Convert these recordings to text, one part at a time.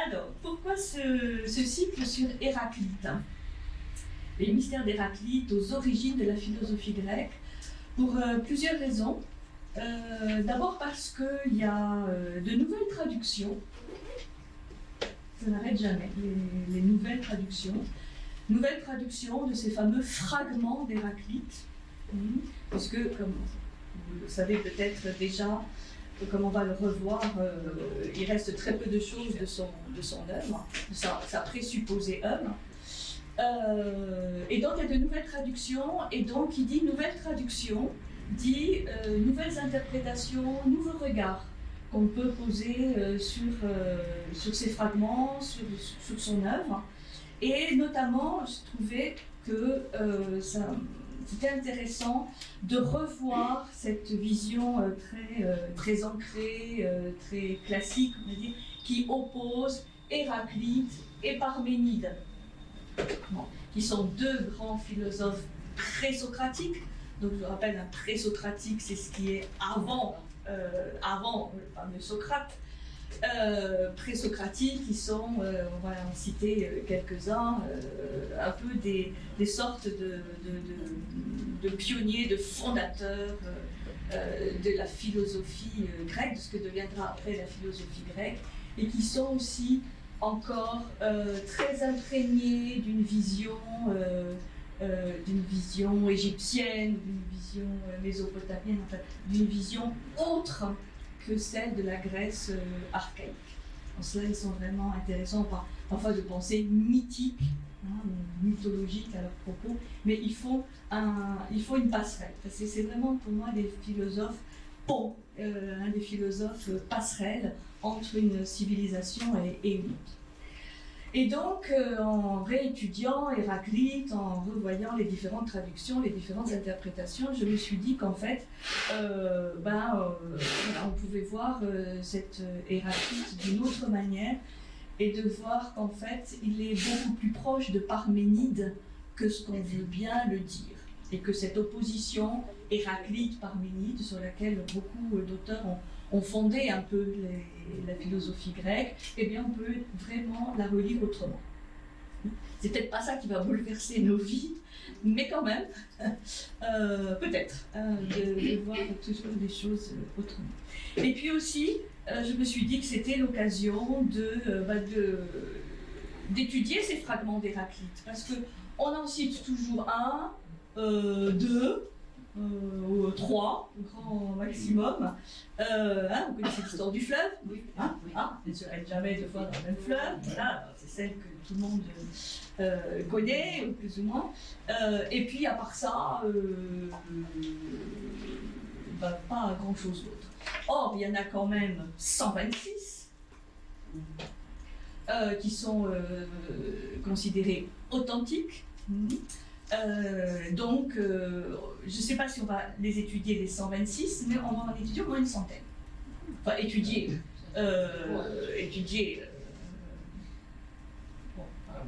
Alors, pourquoi ce cycle sur Héraclite? Les mystères d'Héraclite aux origines de la philosophie grecque, pour plusieurs raisons. D'abord parce qu'il y a de nouvelles traductions. Ça n'arrête jamais, les nouvelles traductions. Nouvelles traductions de ces fameux fragments d'Héraclite. Puisque, comme vous le savez peut-être déjà, comme on va le revoir, il reste très peu de choses de son œuvre, de sa présupposée œuvre. Et donc il y a de nouvelles traductions, et donc qui dit nouvelle traduction, dit nouvelles interprétations, nouveaux regards qu'on peut poser sur ces fragments, sur son œuvre. Et notamment, je trouvais que c'était intéressant de revoir cette vision très ancrée, très classique, on va dire, qui oppose Héraclite et Parménide, qui sont deux grands philosophes présocratiques. Donc je vous rappelle, un présocratique, c'est ce qui est avant le fameux Socrate. Présocratiques qui sont, on va en citer quelques-uns, un peu des sortes de pionniers, de fondateurs de la philosophie grecque, de ce que deviendra après la philosophie grecque, et qui sont aussi encore très imprégnés d'une vision égyptienne, d'une vision mésopotamienne, enfin, d'une vision autre que celle de la Grèce archaïque. En cela, ils sont vraiment intéressants, parfois de pensée mythique, mythologique à leur propos, mais il faut une passerelle. C'est vraiment pour moi des philosophes ponts, des philosophes passerelles entre une civilisation et une autre. Et donc, en réétudiant Héraclite, en revoyant les différentes traductions, les différentes interprétations, je me suis dit qu'en fait, on pouvait voir cette Héraclite d'une autre manière et de voir qu'en fait, il est beaucoup plus proche de Parménide que ce qu'on veut bien le dire. Et que cette opposition Héraclite-Parménide, sur laquelle beaucoup d'auteurs ont fondé un peu la philosophie grecque, eh bien on peut vraiment la relire autrement. C'est peut-être pas ça qui va bouleverser nos vies, mais quand même, peut-être, de voir toujours des choses autrement. Et puis aussi, je me suis dit que c'était l'occasion d'étudier ces fragments d'Héraclite, parce qu'on en cite toujours un, deux, ou trois, au grand maximum. Vous connaissez l'histoire du fleuve, elle ne s'arrête jamais deux fois dans le même fleuve, voilà, c'est celle que tout le monde connaît, plus ou moins. Et puis à part ça, pas grand-chose d'autre. Or, il y en a quand même 126 qui sont considérés authentiques. Donc, je ne sais pas si on va les étudier les 126, mais on va en étudier au moins une centaine. Enfin, étudier, on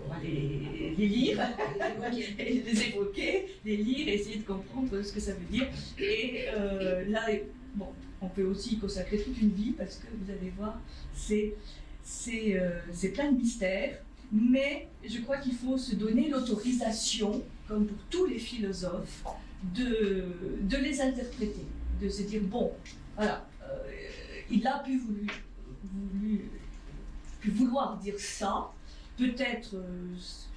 va les lire, les évoquer, les lire, essayer de comprendre ce que ça veut dire. Et là, on peut aussi consacrer toute une vie, parce que vous allez voir, c'est plein de mystères. Mais je crois qu'il faut se donner l'autorisation, comme pour tous les philosophes, de les interpréter, de se dire, bon, voilà, il a pu vouloir dire ça, peut-être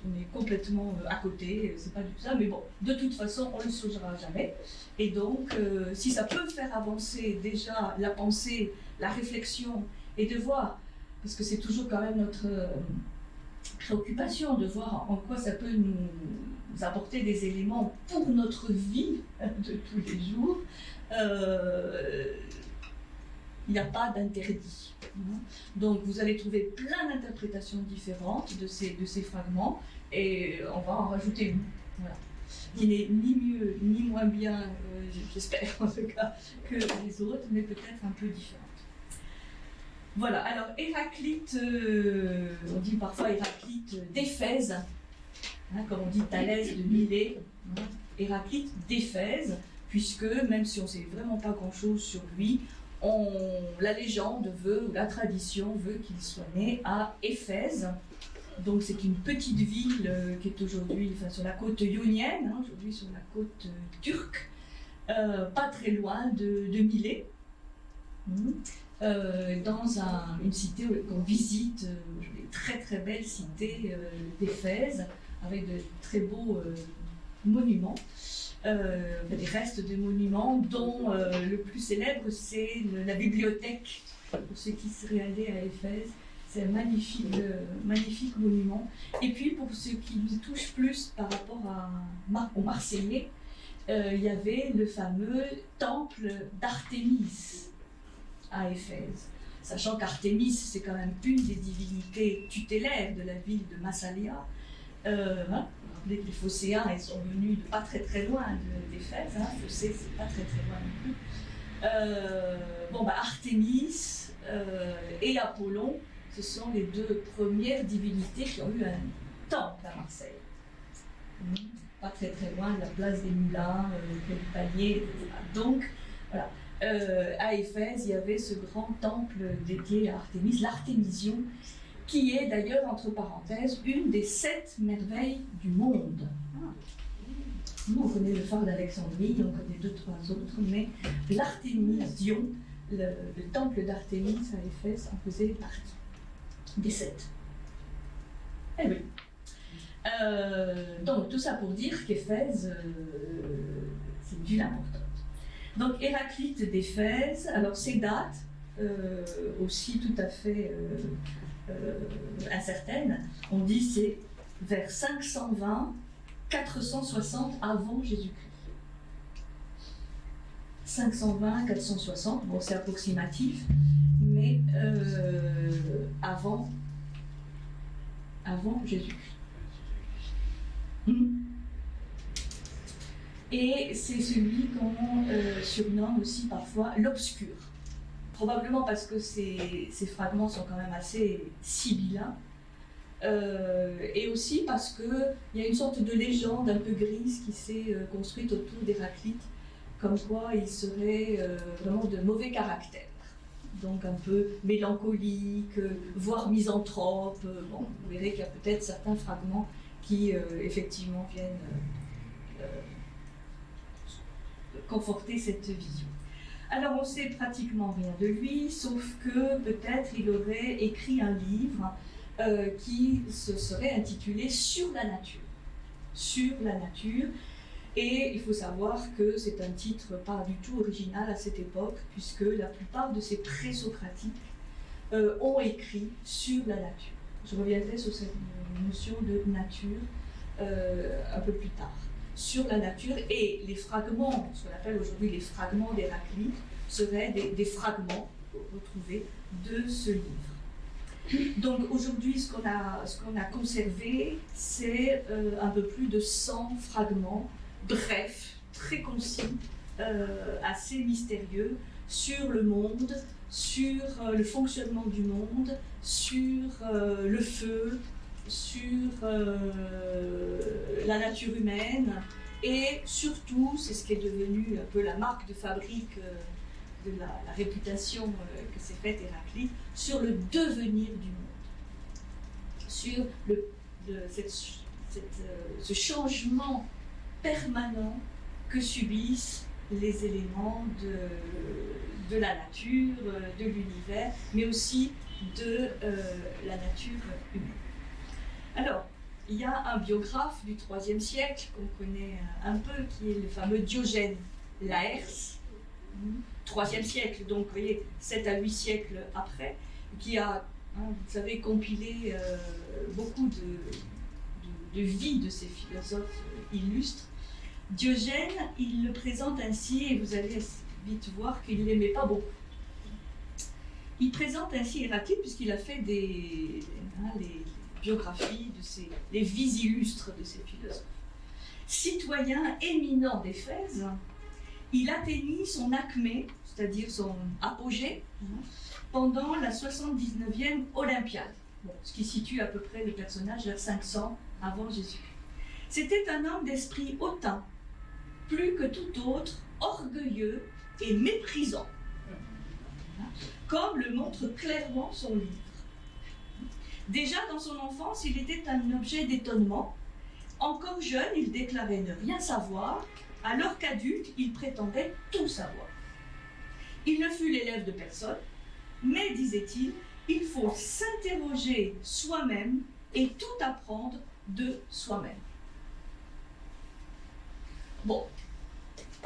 on est complètement à côté, c'est pas du tout ça, mais bon, de toute façon, on ne le saura jamais. Et donc, si ça peut faire avancer déjà la pensée, la réflexion, et de voir, parce que c'est toujours quand même notre préoccupation de voir en quoi ça peut nous apporter des éléments pour notre vie de tous les jours, il n'y a pas d'interdit. Donc vous allez trouver plein d'interprétations différentes de ces fragments, et on va en rajouter une, voilà, qui n'est ni mieux ni moins bien, j'espère en tout cas, que les autres, mais peut-être un peu différente. Voilà, alors Héraclite, on dit parfois Héraclite d'Éphèse, comme on dit Thalès de Milet, Héraclite d'Éphèse, puisque même si on ne sait vraiment pas grand-chose sur lui, la légende veut, ou la tradition veut qu'il soit né à Éphèse. Donc c'est une petite ville qui est aujourd'hui sur la côte ionienne, aujourd'hui sur la côte turque, pas très loin de Milet, dans une cité qu'on visite, une très très belle cité d'Éphèse, avec de très beaux monuments, des restes de monuments, dont le plus célèbre c'est la bibliothèque, pour ceux qui seraient allés à Éphèse. C'est un magnifique monument. Et puis, pour ceux qui nous touchent plus par rapport aux Marseillais, il y avait le fameux temple d'Artémis à Éphèse. Sachant qu'Artémis, c'est quand même une des divinités tutélaires de la ville de Massalia. Les Phocéens, ils sont venus de pas très très loin d'Éphèse. Phocée, c'est pas très très loin non plus. Artémis et Apollon, ce sont les deux premières divinités qui ont eu un temple à Marseille. Pas très très loin de la place des Moulins, du Panier, etc. Donc, voilà. À Éphèse, il y avait ce grand temple dédié à Artémis, l'Artémision, qui est d'ailleurs, entre parenthèses, une des 7 merveilles du monde. Nous, on connaît le phare d'Alexandrie, on connaît 2-3 autres, mais l'Artémision, le temple d'Artémis à Éphèse, en faisait partie. Des 7. Eh oui. Donc tout ça pour dire qu'Éphèse, c'est une ville importante. Donc Héraclite d'Éphèse, alors ces dates, aussi tout à fait incertaines, on dit c'est vers 520-460 avant Jésus-Christ. 520-460, bon c'est approximatif, mais avant Jésus-Christ. Et c'est celui qu'on surnomme aussi parfois l'obscur. Probablement parce que ces fragments sont quand même assez sibyllins, et aussi parce qu'il y a une sorte de légende un peu grise qui s'est construite autour d'Héraclite, comme quoi il serait vraiment de mauvais caractère. Donc un peu mélancolique, voire misanthrope. Bon, vous verrez qu'il y a peut-être certains fragments qui effectivement viennent conforter cette vision. Alors on sait pratiquement rien de lui, sauf que peut-être il aurait écrit un livre qui se serait intitulé « Sur la nature ». Sur la nature. Et il faut savoir que c'est un titre pas du tout original à cette époque, puisque la plupart de ces présocratiques ont écrit sur la nature. Je reviendrai sur cette notion de nature un peu plus tard. Sur la nature, et les fragments, ce qu'on appelle aujourd'hui les fragments d'Héraclite, seraient des fragments retrouvés de ce livre. Donc aujourd'hui, ce qu'on a conservé, c'est un peu plus de 100 fragments, bref, très concis, assez mystérieux, sur le monde, sur le fonctionnement du monde, sur le feu, sur la nature humaine, et surtout, c'est ce qui est devenu un peu la marque de fabrique de la réputation que s'est faite Héraclite, sur le devenir du monde, sur ce changement permanent que subissent les éléments de la nature, de l'univers, mais aussi de la nature humaine. Alors, il y a un biographe du IIIe siècle qu'on connaît un peu, qui est le fameux Diogène Laërce, IIIe siècle, donc vous voyez, 7 à 8 siècles après, qui a, vous savez, compilé beaucoup de vies de ces philosophes illustres. Diogène, il le présente ainsi, et vous allez vite voir qu'il ne l'aimait pas beaucoup. Il présente ainsi Héraclite, puisqu'il a fait les biographies, les vies illustres de ces philosophes. Citoyen éminent d'Éphèse, il atteignit son acmé, c'est-à-dire son apogée, pendant la 79e Olympiade, ce qui situe à peu près le personnage vers 500 avant Jésus. C'était un homme d'esprit hautain, plus que tout autre, orgueilleux et méprisant. comme le montre clairement son livre. Déjà dans son enfance, il était un objet d'étonnement. Encore jeune, il déclarait ne rien savoir, alors qu'adulte, il prétendait tout savoir. Il ne fut l'élève de personne, mais, disait-il, il faut s'interroger soi-même et tout apprendre de soi-même. Bon,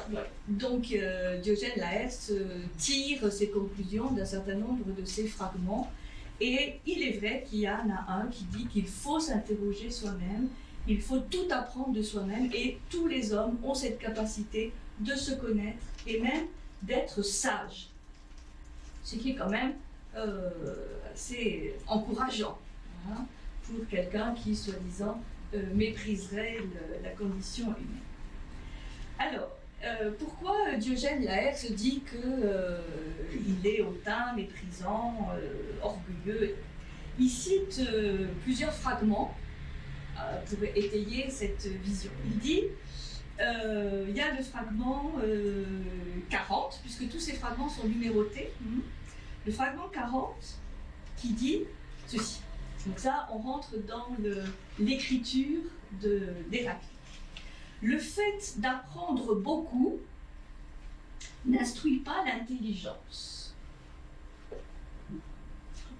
voilà. Donc Diogène Laërce tire ses conclusions d'un certain nombre de ces fragments, et il est vrai qu'il y en a un qui dit qu'il faut s'interroger soi-même, il faut tout apprendre de soi-même, et tous les hommes ont cette capacité de se connaître et même d'être sages. Ce qui est quand même assez encourageant, hein, pour quelqu'un qui, soi-disant, mépriserait la condition humaine. Alors, pourquoi Diogène Laërce dit qu'il est hautain, méprisant, orgueilleux? Il cite plusieurs fragments pour étayer cette vision. Il dit, il y a le fragment 40, puisque tous ces fragments sont numérotés, le fragment 40 qui dit ceci. Donc ça, on rentre dans l'écriture d'Héraclite. Le fait d'apprendre beaucoup n'instruit pas l'intelligence.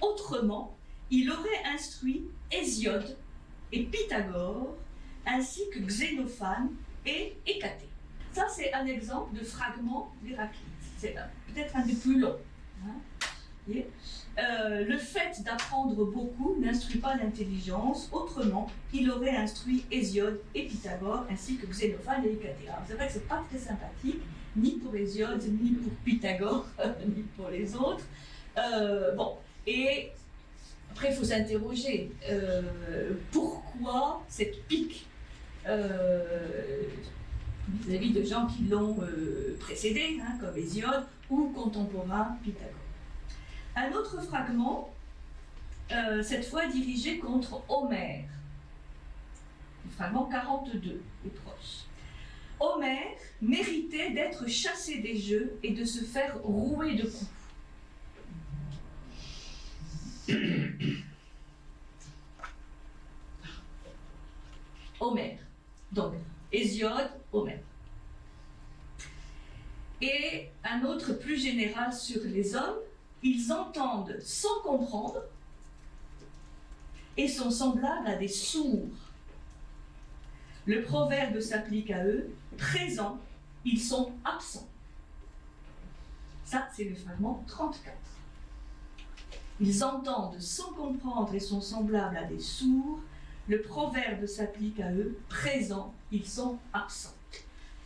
Autrement, il aurait instruit Hésiode et Pythagore, ainsi que Xénophane et Hécatée. Ça, c'est un exemple de fragment d'Héraclite. C'est peut-être un des plus longs. Hein. Le fait d'apprendre beaucoup n'instruit pas l'intelligence, autrement, il aurait instruit Hésiode et Pythagore, ainsi que Xénophane et Hécatée. C'est vrai que c'est pas très sympathique, ni pour Hésiode, ni pour Pythagore, ni pour les autres. Bon, et après, il faut s'interroger, pourquoi cette pique vis-à-vis de gens qui l'ont précédé, hein, comme Hésiode, ou contemporain Pythagore. Un autre fragment, cette fois dirigé contre Homère, le fragment 42 est proche. Homère méritait d'être chassé des jeux et de se faire rouer de coups. Homère, donc Hésiode, Homère. Et un autre plus général sur les hommes, ils entendent sans comprendre et sont semblables à des sourds. Le proverbe s'applique à eux, présents, ils sont absents. Ça, c'est le fragment 34. Ils entendent sans comprendre et sont semblables à des sourds. Le proverbe s'applique à eux, présents, ils sont absents.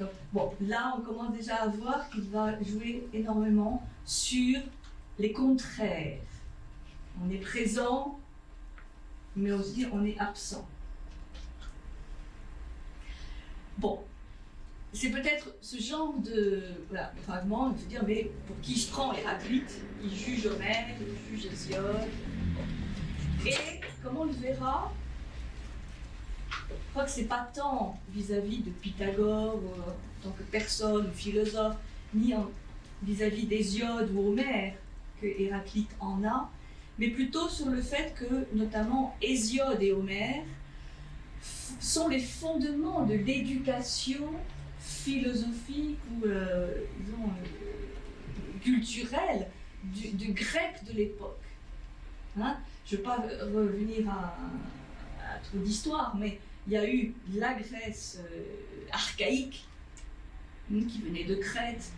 Donc, bon, là, on commence déjà à voir qu'il va jouer énormément sur les contraires. On est présent, mais aussi on est absent. Bon, c'est peut-être ce genre de fragment, il faut dire, mais pour qui se prend Héraclite, il juge Homère, il juge Hésiode. Et, comme on le verra, je crois que c'est pas tant vis-à-vis de Pythagore, en tant que personne, ou philosophe, ni vis-à-vis d'Hésiode ou Homère, que Héraclite en a, mais plutôt sur le fait que, notamment, Hésiode et Homère sont les fondements de l'éducation philosophique ou, disons, culturelle du grec de l'époque. Hein? Je ne vais pas revenir à trop d'histoire, mais il y a eu la Grèce archaïque, qui venait de Crète,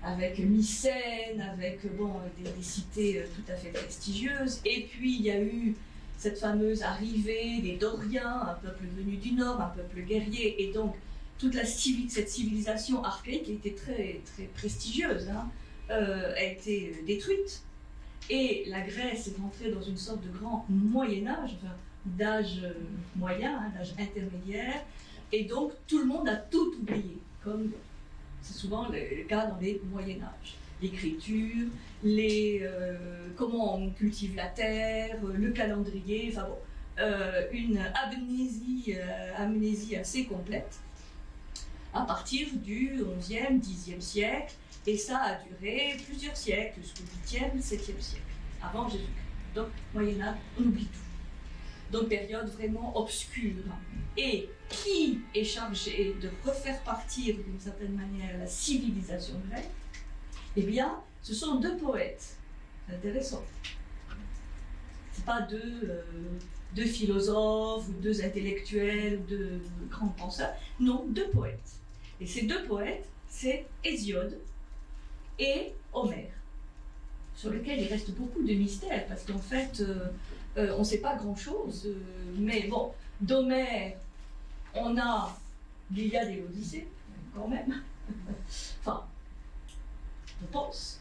avec Mycène, avec des cités tout à fait prestigieuses. Et puis il y a eu cette fameuse arrivée des Doriens, un peuple venu du Nord, un peuple guerrier, et donc toute cette civilisation archaïque qui était très, très prestigieuse, hein, a été détruite. Et la Grèce est entrée dans une sorte de grand Moyen-Âge, enfin, d'âge moyen, hein, d'âge intermédiaire, et donc tout le monde a tout oublié, comme c'est souvent le cas dans les Moyen-Âge. L'écriture, comment on cultive la terre, le calendrier, enfin bon, une amnésie assez complète. à partir du XIe, Xe siècle, et ça a duré plusieurs siècles, jusqu'au 8e, 7e siècle, avant Jésus-Christ. Donc, Moyen-Âge, on oublie tout. Donc, période vraiment obscure. Et qui est chargé de refaire partir, d'une certaine manière, la civilisation grecque? Eh bien, ce sont deux poètes. C'est intéressant. Ce pas deux philosophes ou deux intellectuels ou deux grands penseurs. Non, deux poètes. Et ces deux poètes, c'est Hésiode et Homère, sur lesquels il reste beaucoup de mystères, parce qu'en fait, on ne sait pas grand-chose. Mais bon, d'Homère, on a l'Iliade et l'Odyssée, quand même. Enfin, on pense.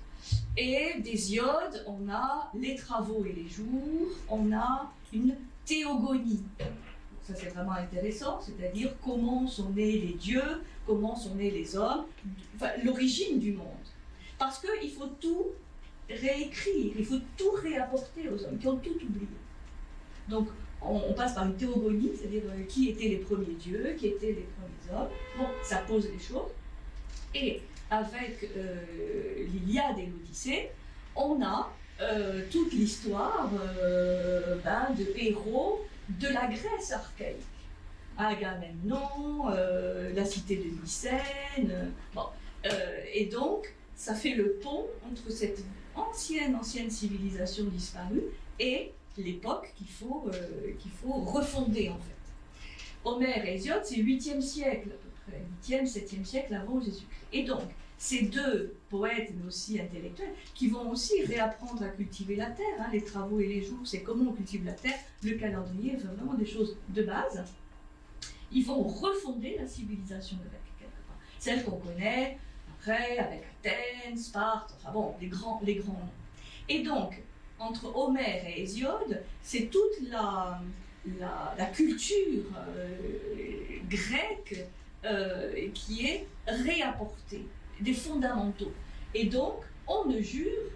Et d'Hésiode, on a les travaux et les jours, on a une théogonie. Ça, c'est vraiment intéressant, c'est-à-dire comment sont nés les dieux, comment sont nés les hommes, enfin, l'origine du monde. Parce qu'il faut tout réécrire, il faut tout réapporter aux hommes qui ont tout oublié. Donc, on passe par une théogonie, c'est-à-dire qui étaient les premiers dieux, qui étaient les premiers hommes. Bon, ça pose les choses. Et avec l'Iliade et l'Odyssée, on a toute l'histoire de héros de la Grèce archaïque. Agamemnon, la cité de Mycène. Et donc, ça fait le pont entre cette ancienne civilisation disparue et l'époque qu'il faut refonder, en fait. Homère et Hésiode, c'est 8e siècle, à peu près, 8e, 7e siècle avant Jésus-Christ. Et donc, ces deux poètes, mais aussi intellectuels, qui vont aussi réapprendre à cultiver la terre, hein, les travaux et les jours, c'est comment on cultive la terre, le calendrier, enfin vraiment des choses de base. Ils vont refonder la civilisation grecque, quelque part. Celle qu'on connaît, après, avec Athènes, Sparte, enfin bon, les grands noms. Et donc, entre Homère et Hésiode, c'est toute la culture grecque qui est réapportée, des fondamentaux. Et donc, on ne jure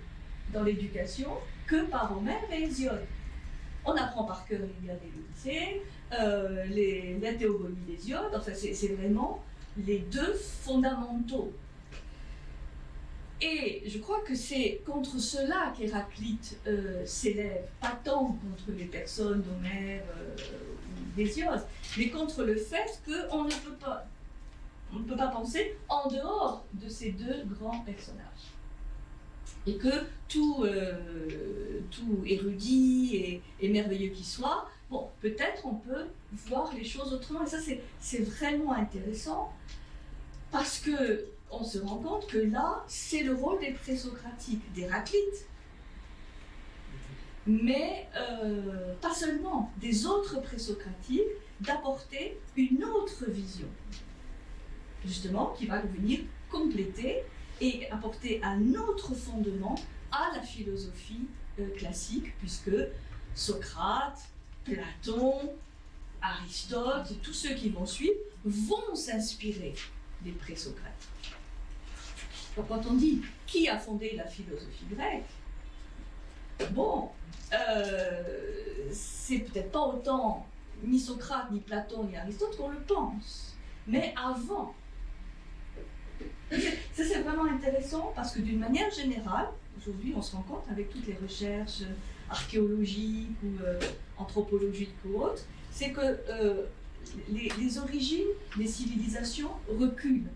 dans l'éducation que par Homère et Hésiode. On apprend par cœur l'Iliade et l'Odyssée, la théogonie d'Hésiode, enfin c'est vraiment les deux fondamentaux. Et je crois que c'est contre cela qu'Héraclite s'élève, pas tant contre les personnes d'Homère ou d'Hésiode, mais contre le fait qu'on ne peut pas penser en dehors de ces deux grands personnages. Et que tout érudit et merveilleux qui soit, bon, peut-être on peut voir les choses autrement. Et ça, c'est vraiment intéressant, parce que on se rend compte que là, c'est le rôle des présocratiques, d'Héraclite, mais pas seulement, des autres présocratiques, d'apporter une autre vision, justement, qui va venir compléter et apporter un autre fondement à la philosophie classique, puisque Socrate, Platon, Aristote, tous ceux qui vont suivre, vont s'inspirer des présocrates. Donc quand on dit qui a fondé la philosophie grecque, bon, c'est peut-être pas autant ni Socrate, ni Platon, ni Aristote qu'on le pense, mais avant. Ça c'est vraiment intéressant, parce que d'une manière générale, aujourd'hui on se rend compte avec toutes les recherches archéologiques ou anthropologiques ou autres, c'est que les origines des civilisations reculent.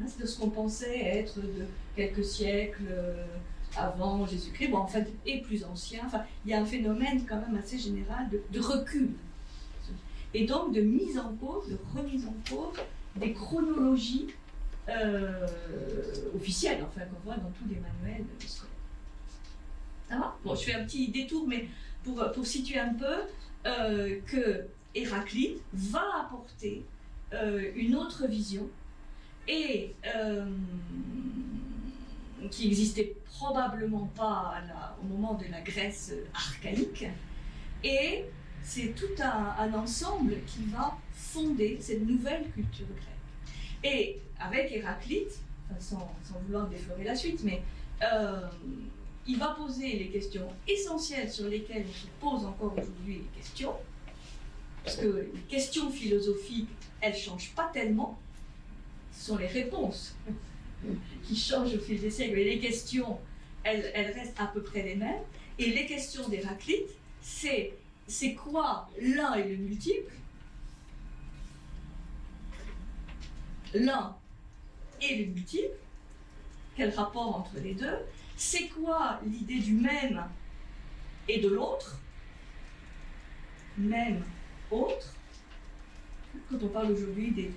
Hein, c'est de ce qu'on pensait être de quelques siècles avant Jésus-Christ, bon, en fait, et plus ancien. Enfin, il y a un phénomène quand même assez général de recul. Et donc de mise en cause, de remise en cause des chronologies officielles, enfin, qu'on voit dans tous les manuels scolaires. Ça va ? Bon, je fais un petit détour, mais pour situer un peu que Héraclite va apporter une autre vision, et qui n'existait probablement pas au moment de la Grèce archaïque, et c'est tout un ensemble qui va fonder cette nouvelle culture grecque. Et avec Héraclite, sans vouloir déflorer la suite, mais il va poser les questions essentielles sur lesquelles on se pose encore aujourd'hui les questions, parce que les questions philosophiques, elles ne changent pas tellement. ce sont les réponses qui changent au fil des siècles. Mais les questions, elles restent à peu près les mêmes. Et les questions d'Héraclite, c'est quoi l'un et le multiple? L'un et le multiple, quel rapport entre les deux? C'est quoi l'idée du même et de l'autre? Même, autre. Quand on parle aujourd'hui de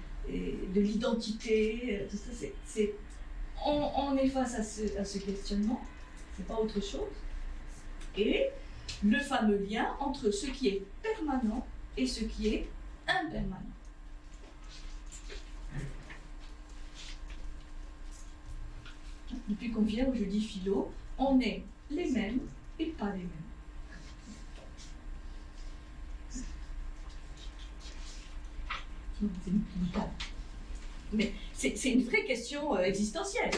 l'identité, tout ça, on est face à ce questionnement, c'est pas autre chose. Et le fameux lien entre ce qui est permanent et ce qui est impermanent. Depuis qu'on vient au jeudi philo, on est les mêmes et pas les mêmes. Mais c'est une vraie question existentielle.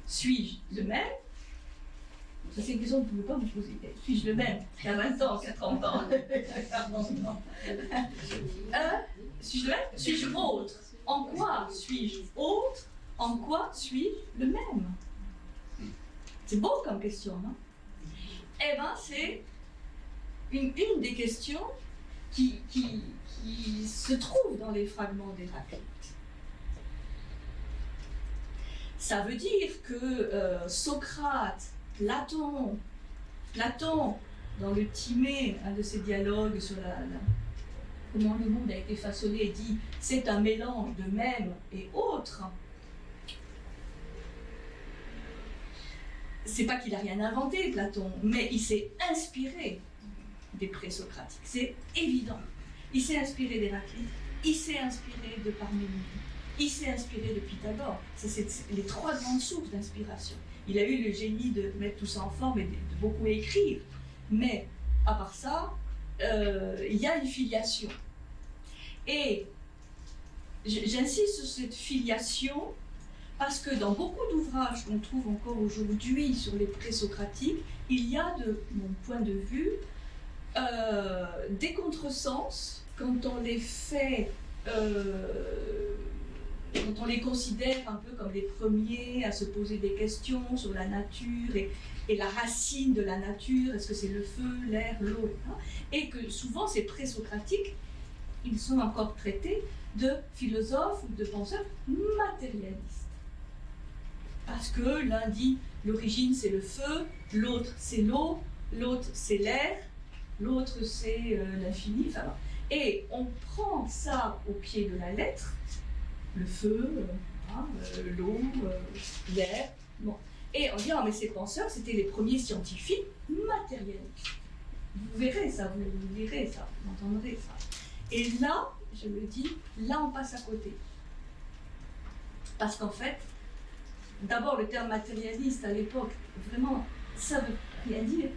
Suis-je le même? Ça, c'est une question que vous ne pouvez pas vous poser. Suis-je le même il y a 20 ans, 40 ans, 40 ans? Suis-je le même? Suis-je autre? En quoi suis-je autre? En quoi suis-je le même? C'est beau comme question, non? Eh bien, c'est une des questions qui se trouve dans les fragments d'Héraclite. Ça veut dire que Socrate, Platon, dans le Timée, un de ses dialogues sur comment le monde a été façonné, dit c'est un mélange de même et autre. C'est pas qu'il a rien inventé, Platon, mais il s'est inspiré des présocratiques, c'est évident. Il s'est inspiré d'Héraclite, il s'est inspiré de Parménide, il s'est inspiré de Pythagore. Ça, c'est les trois grandes sources d'inspiration. Il a eu le génie de mettre tout ça en forme et de beaucoup écrire. Mais, à part ça, il y a une filiation. Et j'insiste sur cette filiation parce que dans beaucoup d'ouvrages qu'on trouve encore aujourd'hui sur les présocratiques, il y a, de mon point de vue, des contresens quand on les fait, quand on les considère un peu comme les premiers à se poser des questions sur la nature et la racine de la nature, est-ce que c'est le feu, l'air, l'eau, et que souvent ces présocratiques, ils sont encore traités de philosophes ou de penseurs matérialistes. Parce que l'un dit l'origine c'est le feu, l'autre c'est l'eau, l'autre c'est l'air, l'autre c'est l'infini, enfin, et on prend ça au pied de la lettre, le feu, l'eau, l'air, bon. Et on dit, mais ces penseurs, c'était les premiers scientifiques matérialistes. Vous verrez ça, vous lirez ça, vous entendrez ça. Et là, je me dis, là on passe à côté. Parce qu'en fait, d'abord le terme matérialiste à l'époque, vraiment, ça veut rien dire.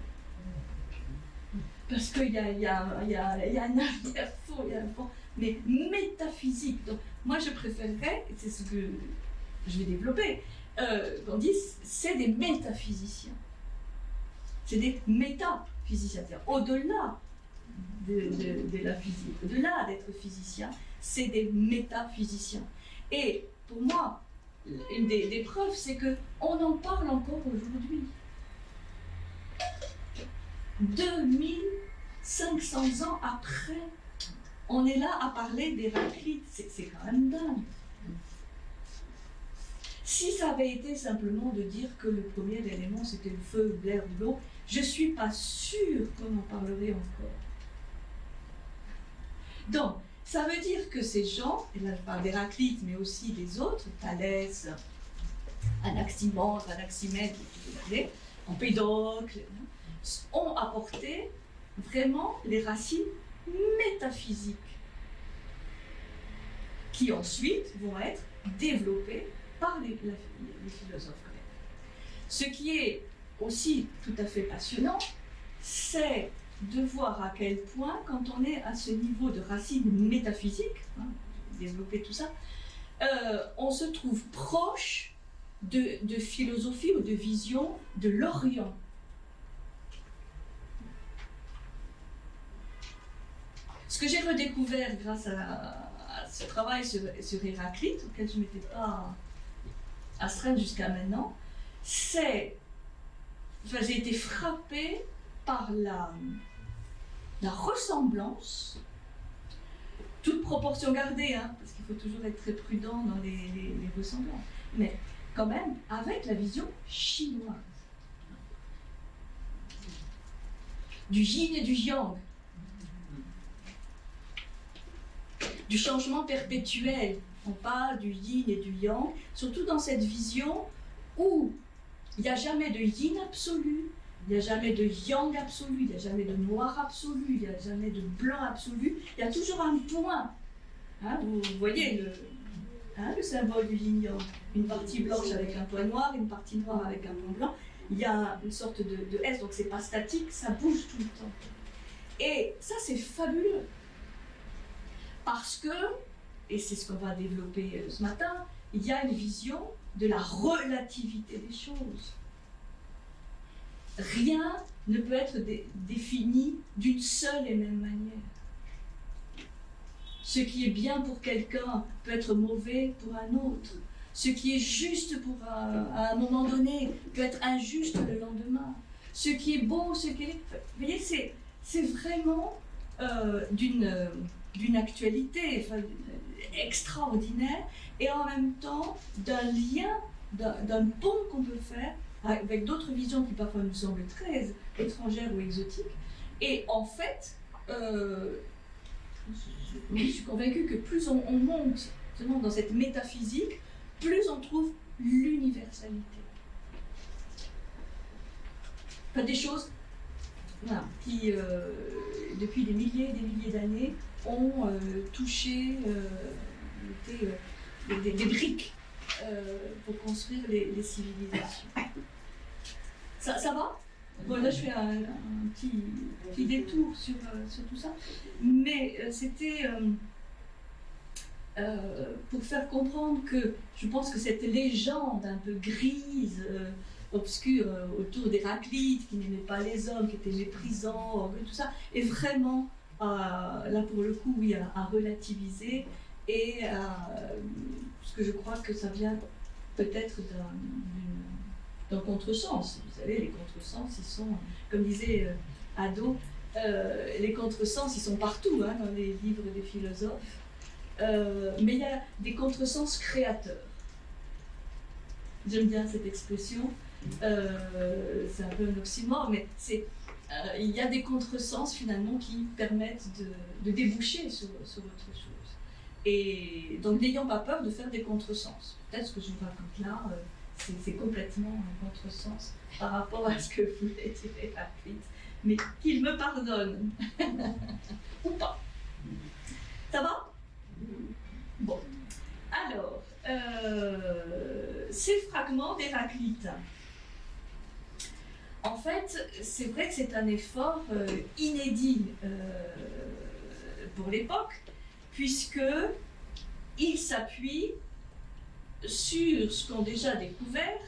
Parce qu'il y a un arrière-fond, il y a un fond, mais métaphysique. Donc, moi, je préférerais, et c'est ce que je vais développer, qu'on dise, c'est des métaphysiciens. C'est des métaphysiciens, c'est-à-dire au-delà de la physique, au-delà d'être physicien, c'est des métaphysiciens. Et pour moi, une des preuves, c'est qu'on en parle encore aujourd'hui. 2500 ans après, on est là à parler d'Héraclite, c'est quand même dingue. Si ça avait été simplement de dire que le premier élément c'était le feu, l'air, l'eau, je ne suis pas sûre qu'on en parlerait encore. Donc, ça veut dire que ces gens, et là je parle d'Héraclite, mais aussi des autres, Thalès, Anaximandre, Anaximède, Empédocle, ont apporté vraiment les racines métaphysiques qui ensuite vont être développées par les philosophes grecs. Ce qui est aussi tout à fait passionnant, c'est de voir à quel point, quand on est à ce niveau de racines métaphysiques, développer tout ça, on se trouve proche de philosophie ou de vision de l'Orient. Ce Ce que j'ai redécouvert grâce à ce travail sur Héraclite, auquel je ne m'étais pas astreinte jusqu'à maintenant, c'est... Enfin, j'ai été frappée par la ressemblance, toute proportion gardée, hein, parce qu'il faut toujours être très prudent dans les ressemblances, mais quand même avec la vision chinoise. Du yin et du yang, du changement perpétuel. On parle du yin et du yang, surtout dans cette vision où il n'y a jamais de yin absolu, il n'y a jamais de yang absolu, il n'y a jamais de noir absolu, il n'y a jamais de blanc absolu, il y a toujours un point. Hein, vous voyez le symbole du yin-yang, une partie blanche avec un point noir, une partie noire avec un point blanc. Il y a une sorte de S, donc c'est pas statique, ça bouge tout le temps. Et ça, c'est fabuleux. Parce que, et c'est ce qu'on va développer ce matin, il y a une vision de la relativité des choses. Rien ne peut être défini d'une seule et même manière. Ce qui est bien pour quelqu'un peut être mauvais pour un autre. Ce qui est juste à un moment donné peut être injuste le lendemain. Ce qui est beau, ce qui est... Vous voyez, c'est vraiment d'une actualité extraordinaire et en même temps d'un lien, d'un pont qu'on peut faire avec d'autres visions qui parfois nous semblent très étrangères ou exotiques. Et en fait, je suis convaincue que plus on monte dans cette métaphysique, plus on trouve l'universalité. Enfin, des choses voilà, qui, depuis des milliers d'années, ont touché des briques pour construire les civilisations. Ça va ? Bon, là, je fais un petit détour sur tout ça. Mais c'était pour faire comprendre que je pense que cette légende un peu grise, obscure, autour d'Héraclite, qui n'aimait pas les hommes, qui était méprisant, tout ça, est vraiment, là pour le coup, oui, à relativiser. Et parce que je crois que ça vient peut-être d'un contresens. Vous savez, les contresens, ils sont, comme disait Hadot, les contresens, ils sont partout, hein, dans les livres des philosophes. Mais il y a des contresens créateurs. J'aime bien cette expression. C'est un peu un oxymore, mais il y a des contresens finalement qui permettent de déboucher sur autre chose. Et donc n'ayons pas peur de faire des contresens. Peut-être ce que je vous raconte là, c'est complètement un contresens par rapport à ce que voulait dire Héraclite, mais qu'il me pardonne. Ou pas. Ça va ? Bon. Alors, ces fragments d'Héraclite, en fait, c'est vrai que c'est un effort inédit pour l'époque, puisqu'il s'appuie sur ce qu'ont déjà découvert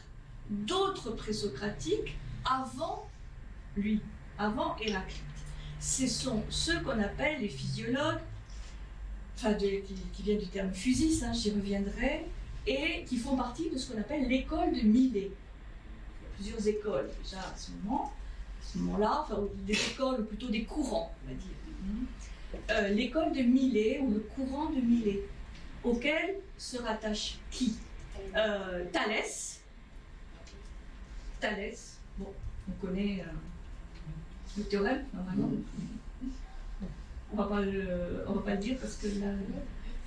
d'autres présocratiques avant lui, avant Héraclite. Ce sont ceux qu'on appelle les physiologues, enfin qui viennent du terme physis, hein, j'y reviendrai, et qui font partie de ce qu'on appelle l'école de Millet. Il y a plusieurs écoles déjà à ce moment-là, enfin des écoles ou plutôt des courants, on va dire. L'école de Millet ou le courant de Millet, auquel se rattache qui ? Thalès. Thalès, bon, on connaît le théorème normalement. On va pas le dire parce que là,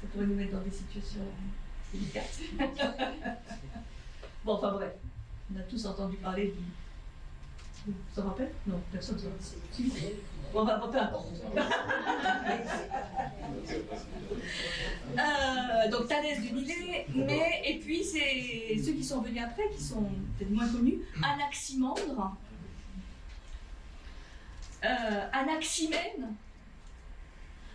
ça pourrait nous mettre dans des situations délicates. Bon, enfin bref, on a tous entendu parler du... Vous vous en rappelez ? Non, personne ne s'en rappelle. Bon, peu importe. Donc Thalès du Millet, et puis c'est ceux qui sont venus après, qui sont peut-être moins connus, Anaximandre, Anaximène,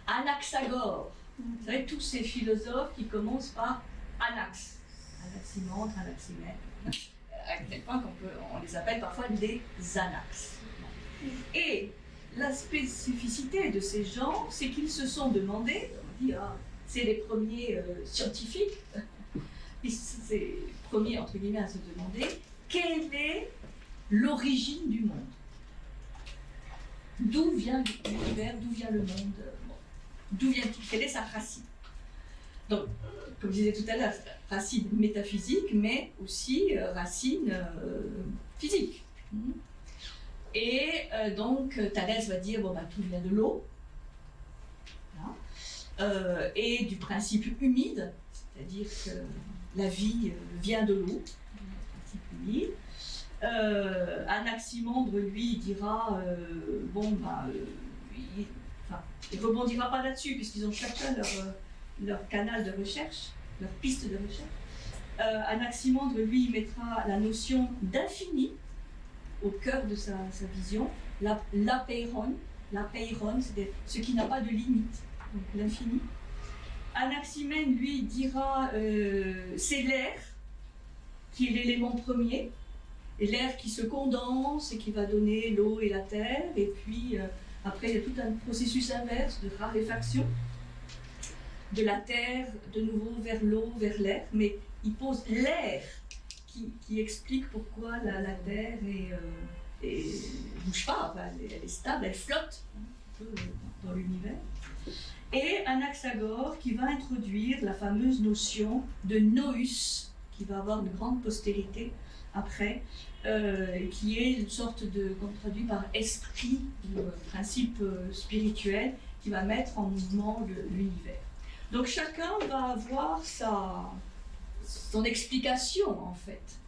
Anaxagore. Vous savez, tous ces philosophes qui commencent par Anax. Anaximandre, Anaximène. À tel point on les appelle parfois des Anax. Et la spécificité de ces gens, c'est qu'ils se sont demandé, on dit, ah, c'est les premiers scientifiques, c'est les premiers, entre guillemets, à se demander quelle est l'origine du monde. D'où vient l'univers, d'où vient le monde, d'où vient-il, quelle est sa racine. Donc, comme je disais tout à l'heure, racine métaphysique, mais aussi racine physique. Et donc, Thalès va dire, bon, bah, tout vient de l'eau, voilà. Et du principe humide, c'est-à-dire que la vie vient de l'eau, principe humide. Anaximandre, lui, dira, bon, bah, il rebondira pas là-dessus, puisqu'ils ont chacun leur canal de recherche, leur piste de recherche. Anaximandre, lui, il mettra la notion d'infini au cœur de sa vision, l'apeiron, c'est ce qui n'a pas de limite, donc l'infini. Anaximène, lui, dira c'est l'air qui est l'élément premier, et l'air qui se condense et qui va donner l'eau et la terre, et puis après il y a tout un processus inverse de raréfaction de la terre de nouveau vers l'eau, vers l'air, mais il pose l'air qui explique pourquoi la terre ne bouge pas, enfin, elle est stable, elle flotte un peu dans l'univers. Et Anaxagore qui va introduire la fameuse notion de nous, qui va avoir une grande postérité après, qui est une sorte de, qu'on traduit par esprit, ou principe spirituel, qui va mettre en mouvement l'univers. Donc chacun va avoir son explication en fait.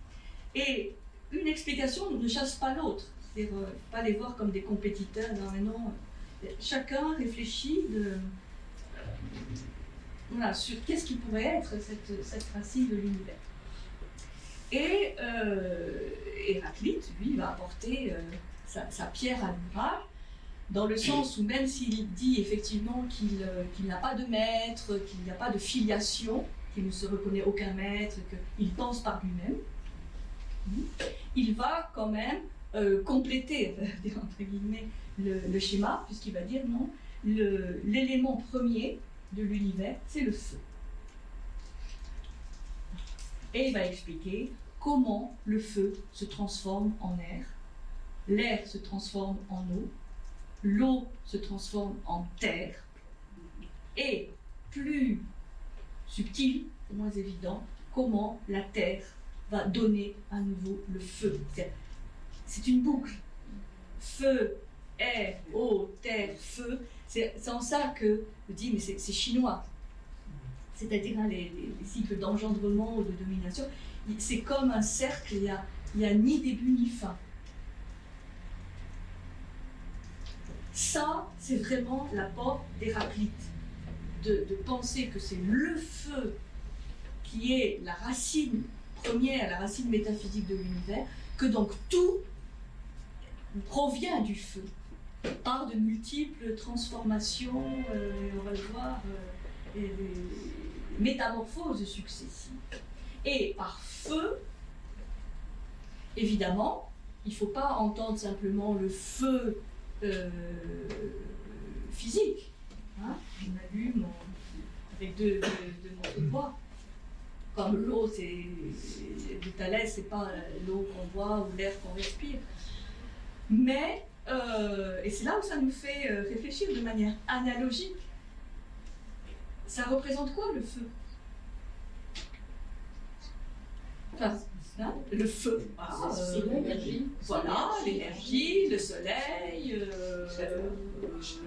Et une explication ne chasse pas l'autre. C'est-à-dire, pas les voir comme des compétiteurs, non mais non. Chacun réfléchit voilà, sur qu'est-ce qui pourrait être cette racine de l'univers. Et Héraclite, lui, va apporter sa pierre à l'ouvrage, dans le sens où même s'il dit effectivement qu'il n'a pas de maître, qu'il n'y a pas de filiation, qu'il ne se reconnaît aucun maître, qu'il pense par lui-même, il va quand même compléter, entre guillemets, le schéma, puisqu'il va dire non, l'élément premier de l'univers, c'est le feu. Et il va expliquer comment le feu se transforme en air, l'air se transforme en eau, l'eau se transforme en terre, et plus subtil, moins évident, comment la terre va donner à nouveau le feu. C'est une boucle. Feu, air, eau, terre, feu. C'est en ça que je dis, mais c'est chinois. C'est-à-dire hein, les cycles d'engendrement ou de domination, c'est comme un cercle, il n'y a ni début ni fin. Ça, c'est vraiment l'apport d'Héraclite, de penser que c'est le feu qui est la racine première, la racine métaphysique de l'univers, que donc tout provient du feu, par de multiples transformations, on va le voir, des métamorphoses successives. Et par feu, évidemment, il ne faut pas entendre simplement le feu physique. Hein, on allume avec deux morceaux de bois. Comme l'eau, de Thalès, c'est pas l'eau qu'on boit ou l'air qu'on respire. Mais, et c'est là où ça nous fait réfléchir de manière analogique. Ça représente quoi le feu? Enfin, hein, le feu. C'est l'énergie. Voilà, l'énergie, le soleil,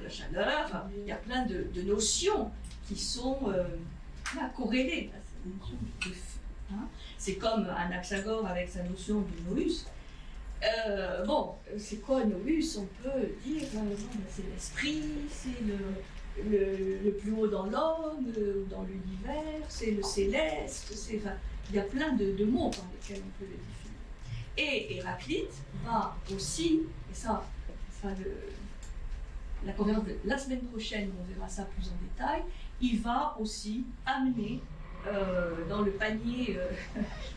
la chaleur. Enfin, il y a plein de notions qui sont corrélées à cette notion de feu. Hein. C'est comme Anaxagore avec sa notion de nous. Bon, c'est quoi nous? On peut dire c'est l'esprit, c'est le plus haut dans l'homme, dans l'univers, c'est le céleste, enfin, il y a plein de mots par lesquels on peut le définir. Et Héraclite va aussi, et ça la conférence de la semaine prochaine, on verra ça plus en détail, il va aussi amener dans le panier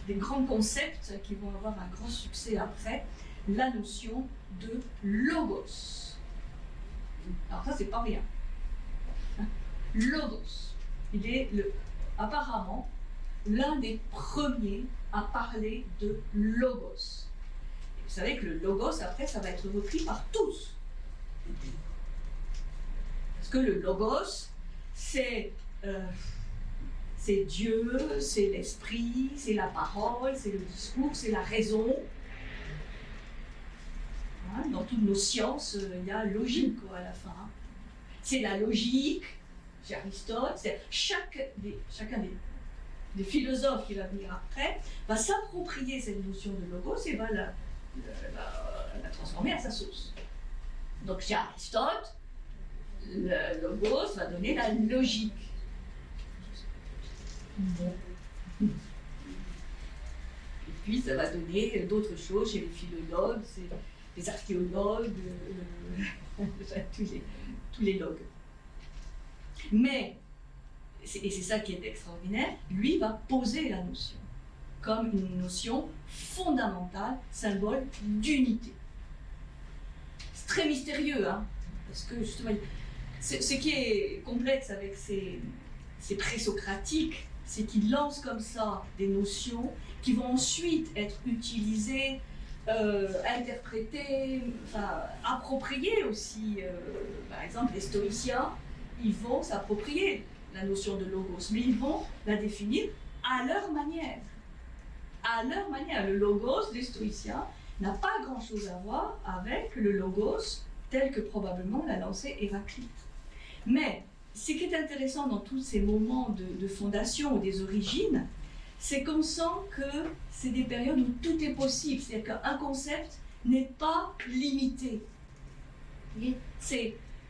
des grands concepts qui vont avoir un grand succès après, la notion de logos. Alors ça, c'est pas rien. Logos, il est apparemment l'un des premiers à parler de logos. Et vous savez que le logos, après, ça va être repris par tous. Parce que le logos, c'est Dieu, c'est l'esprit, c'est la parole, c'est le discours, c'est la raison. Hein, dans toutes nos sciences, il y a logique à la fin. Hein. C'est la logique, chez Aristote, chacun des philosophes qui va venir après va s'approprier cette notion de logos et va la transformer à sa sauce. Donc chez Aristote, le logos va donner la logique. Bon. Et puis ça va donner d'autres choses chez les philologues, les archéologues, tous les logues. Mais, et c'est ça qui est extraordinaire, lui va poser la notion comme une notion fondamentale, symbole d'unité. C'est très mystérieux, hein, parce que justement, ce qui est complexe avec ces présocratiques, c'est qu'ils lancent comme ça des notions qui vont ensuite être utilisées, interprétées, enfin, appropriées aussi. Par exemple, les stoïciens, ils vont s'approprier la notion de logos, mais ils vont la définir à leur manière. À leur manière. Le logos des stoïciens n'a pas grand-chose à voir avec le logos tel que probablement l'a lancé Héraclite. Mais ce qui est intéressant dans tous ces moments de fondation ou des origines, c'est qu'on sent que c'est des périodes où tout est possible, c'est-à-dire qu'un concept n'est pas limité.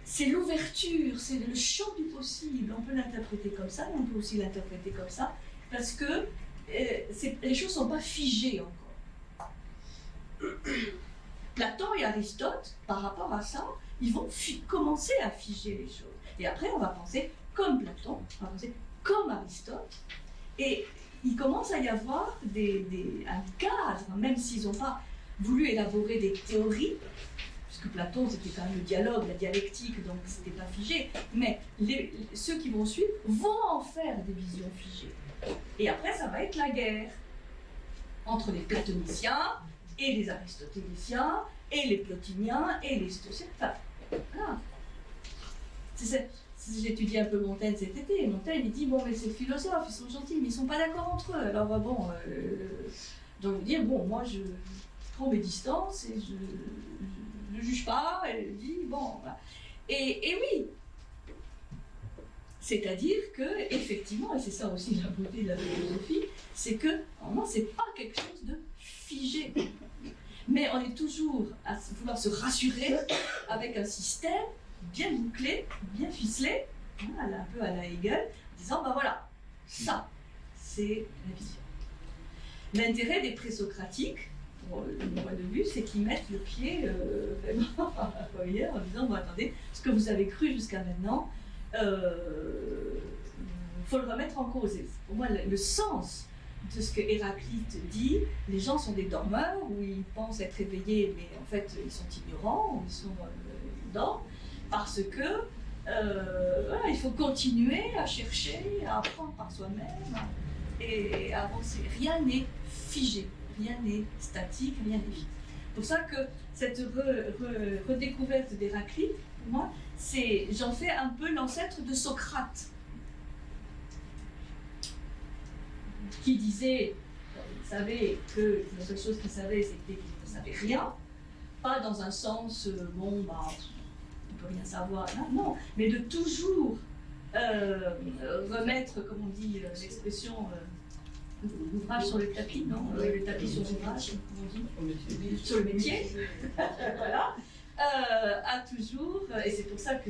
C'est l'ouverture, c'est le champ du possible. On peut l'interpréter comme ça, mais on peut aussi l'interpréter comme ça, parce que les choses ne sont pas figées encore. Platon et Aristote, par rapport à ça, ils vont commencer à figer les choses. Et après, on va penser comme Platon, on va penser comme Aristote, et il commence à y avoir un cadre, même s'ils n'ont pas voulu élaborer des théories, puisque Platon, c'était quand même le dialogue, la dialectique, donc c'était pas figé, mais ceux qui vont suivre vont en faire des visions figées. Et après, ça va être la guerre entre les platoniciens et les aristotéliciens, et les plotiniens, et les stoïciens. Enfin, voilà. J'étudie un peu Montaigne cet été, et Montaigne il dit, bon, mais ces philosophes, ils sont gentils, mais ils ne sont pas d'accord entre eux. Alors bon, donc je dire, bon, moi je prends mes distances, et je ne juge pas, et je dis, bon, voilà. Et oui, c'est-à-dire que, effectivement, et c'est ça aussi la beauté de la philosophie, c'est que, normalement, c'est pas quelque chose de figé. Mais on est toujours à vouloir se rassurer avec un système bien bouclé, bien ficelé, hein, un peu à la Hegel, en disant, ben voilà, ça, c'est la vision. L'intérêt des présocratiques, pour mon point de vue, c'est qu'ils mettent le pied vraiment à la foyer en disant, bon attendez, ce que vous avez cru jusqu'à maintenant, faut le remettre en cause. Et pour moi, le sens de ce que Héraclite dit, les gens sont des dormeurs, ou ils pensent être éveillés, mais en fait ils sont ignorants, ou ils sont dorment, parce que voilà, il faut continuer à chercher, à apprendre par soi-même et à avancer. Rien n'est figé, rien n'est statique, rien n'est fixe. C'est pour ça que cette redécouverte d'Héraclite, pour moi, j'en fais un peu l'ancêtre de Socrate, qui disait, il savait que la seule chose qu'il savait, c'était qu'il ne savait rien, pas dans un sens, bon, bah, on ne peut rien savoir, non, mais de toujours remettre, comme on dit, l'expression, l'ouvrage sur le tapis, non, le tapis sur l'ouvrage, on dit, sur le métier, voilà. A toujours, et c'est pour ça que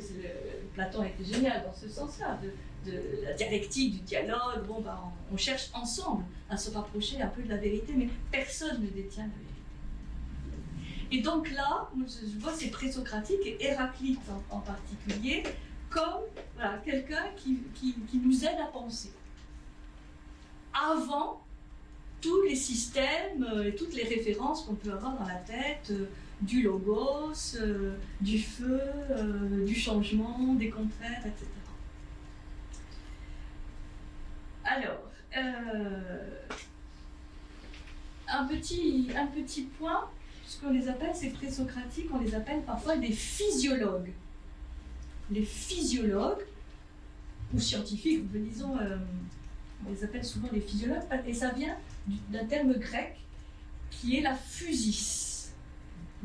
Platon était génial dans ce sens-là, de la dialectique, du dialogue, bon, ben, on cherche ensemble à se rapprocher un peu de la vérité, mais personne ne détient la vérité. Et donc là, je vois ces présocratiques, et Héraclite en particulier, comme voilà, quelqu'un qui nous aide à penser. Avant tous les systèmes et toutes les références qu'on peut avoir dans la tête, du logos, du feu, du changement, des contraires, etc. Alors, un petit point, ce qu'on les appelle, ces présocratiques, on les appelle parfois des physiologues. Les physiologues, ou scientifiques, disons, on les appelle souvent les physiologues, et ça vient d'un terme grec qui est la physis.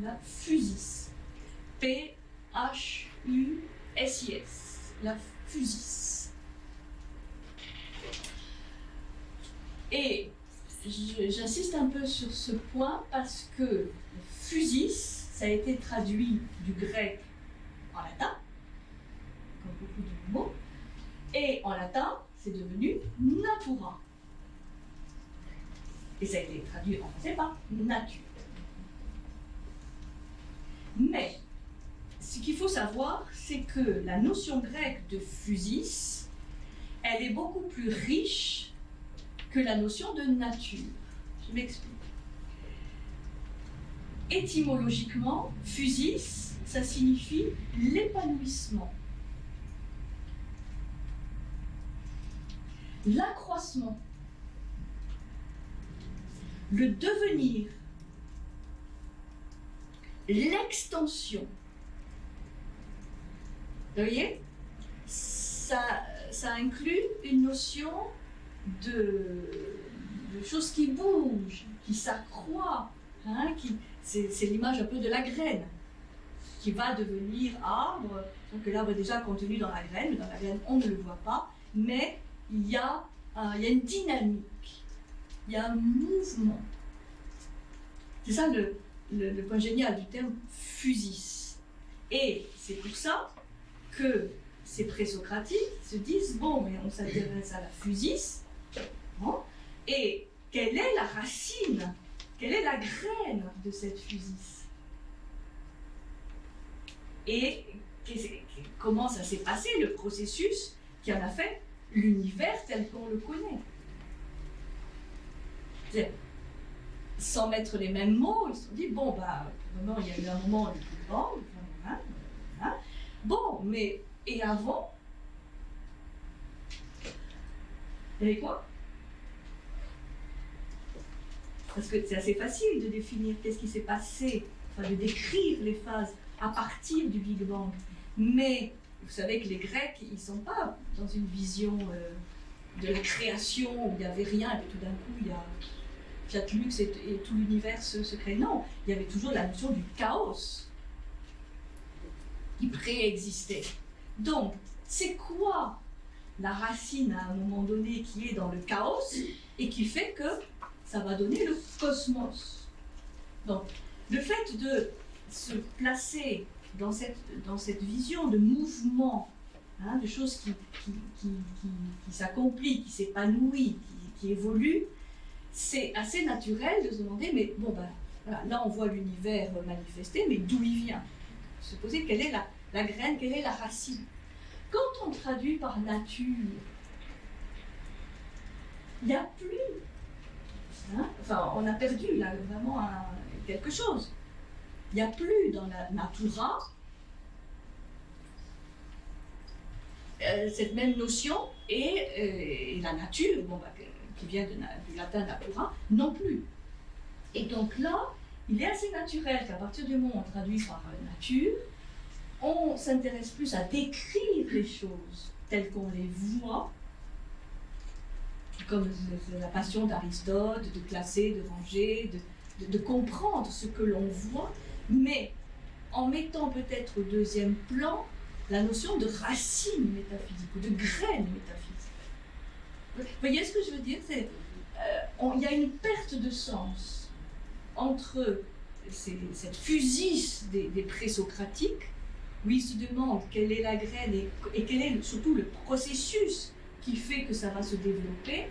La physis. P-H-U-S-I-S. La physis. Et j'insiste un peu sur ce point parce que physis, ça a été traduit du grec en latin, comme beaucoup de mots, et en latin, c'est devenu natura. Et ça a été traduit en français par nature. Mais ce qu'il faut savoir, c'est que la notion grecque de physis, elle est beaucoup plus riche que la notion de nature. Je m'explique. Étymologiquement, physis, ça signifie l'épanouissement, l'accroissement, le devenir, l'extension. Vous voyez, ça inclut une notion de choses qui bougent, qui s'accroît, hein, c'est l'image un peu de la graine qui va devenir arbre. Donc l'arbre est déjà contenu dans la graine on ne le voit pas, mais il y a une dynamique, il y a un mouvement. C'est ça le point génial du terme physis. Et c'est pour ça que ces présocratiques se disent, bon, mais on s'intéresse à la physis, bon, et quelle est la racine, quelle est la graine de cette physis? Et comment ça s'est passé, le processus qui en a fait l'univers tel qu'on le connaît? Sans mettre les mêmes mots, ils se sont dit, bon, bah, vraiment, il y a eu un moment le plus grand, bon, mais, et avant? Il y avait quoi? Parce que c'est assez facile de définir qu'est-ce qui s'est passé, enfin de décrire les phases à partir du Big Bang. Mais vous savez que les Grecs, ils ne sont pas dans une vision de la création où il n'y avait rien et tout d'un coup il y a Fiat Lux et tout l'univers se crée. Non, il y avait toujours la notion du chaos qui préexistait. Donc, c'est quoi la racine à un moment donné qui est dans le chaos et qui fait que ça va donner le cosmos? Donc, le fait de se placer dans cette vision de mouvement, hein, de choses qui s'accomplissent, qui s'épanouissent, qui évoluent, c'est assez naturel de se demander, mais bon, ben, voilà, là on voit l'univers manifesté, mais d'où il vient? Se poser quelle est la graine, quelle est la racine? Quand on traduit par nature, il n'y a plus, hein, enfin on a perdu là vraiment quelque chose. Il n'y a plus dans la natura cette même notion et la nature, bon, bah, qui vient du latin natura, non plus. Et donc là, il est assez naturel qu'à partir du moment où on traduit par nature, on s'intéresse plus à décrire les choses telles qu'on les voit, comme la passion d'Aristote, de classer, de ranger, de comprendre ce que l'on voit, mais en mettant peut-être au deuxième plan la notion de racine métaphysique ou de graine métaphysique. Vous voyez ce que je veux dire? Il y a une perte de sens entre cette physis des présocratiques, où ils se demandent quelle est la graine et quel est surtout le processus qui fait que ça va se développer,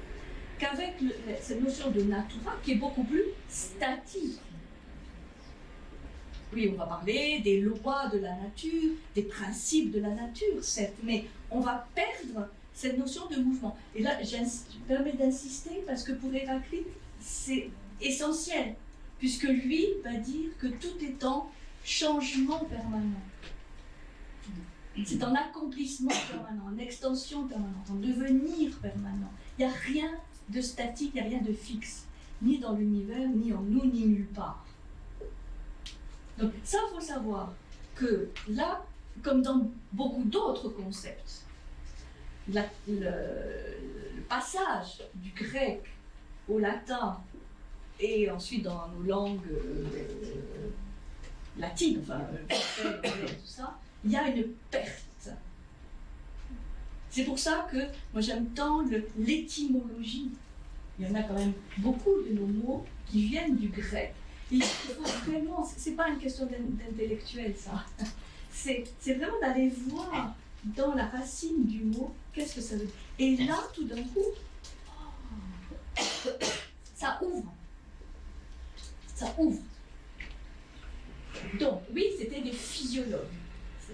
qu'avec cette notion de natura qui est beaucoup plus statique. Oui, on va parler des lois de la nature, des principes de la nature, certes, mais on va perdre cette notion de mouvement. Et là, je me permets d'insister parce que pour Héraclite, c'est essentiel. puisque lui va dire que tout est en changement permanent. C'est en accomplissement permanent, en extension permanente, en devenir permanent. Il n'y a rien de statique, il n'y a rien de fixe, ni dans l'univers, ni en nous, ni nulle part. Donc ça, il faut savoir que là, comme dans beaucoup d'autres concepts, le passage du grec au latin et ensuite dans nos langues latines, enfin, tout ça, il y a une perte. C'est pour ça que moi j'aime tant l'étymologie. Il y en a quand même beaucoup de nos mots qui viennent du grec. Et il faut vraiment, c'est pas une question d'intellectuel ça, c'est vraiment d'aller voir dans la racine du mot qu'est-ce que ça veut dire. Et là, tout d'un coup, ça ouvre. Ça ouvre. Donc, oui, c'était des physiologues.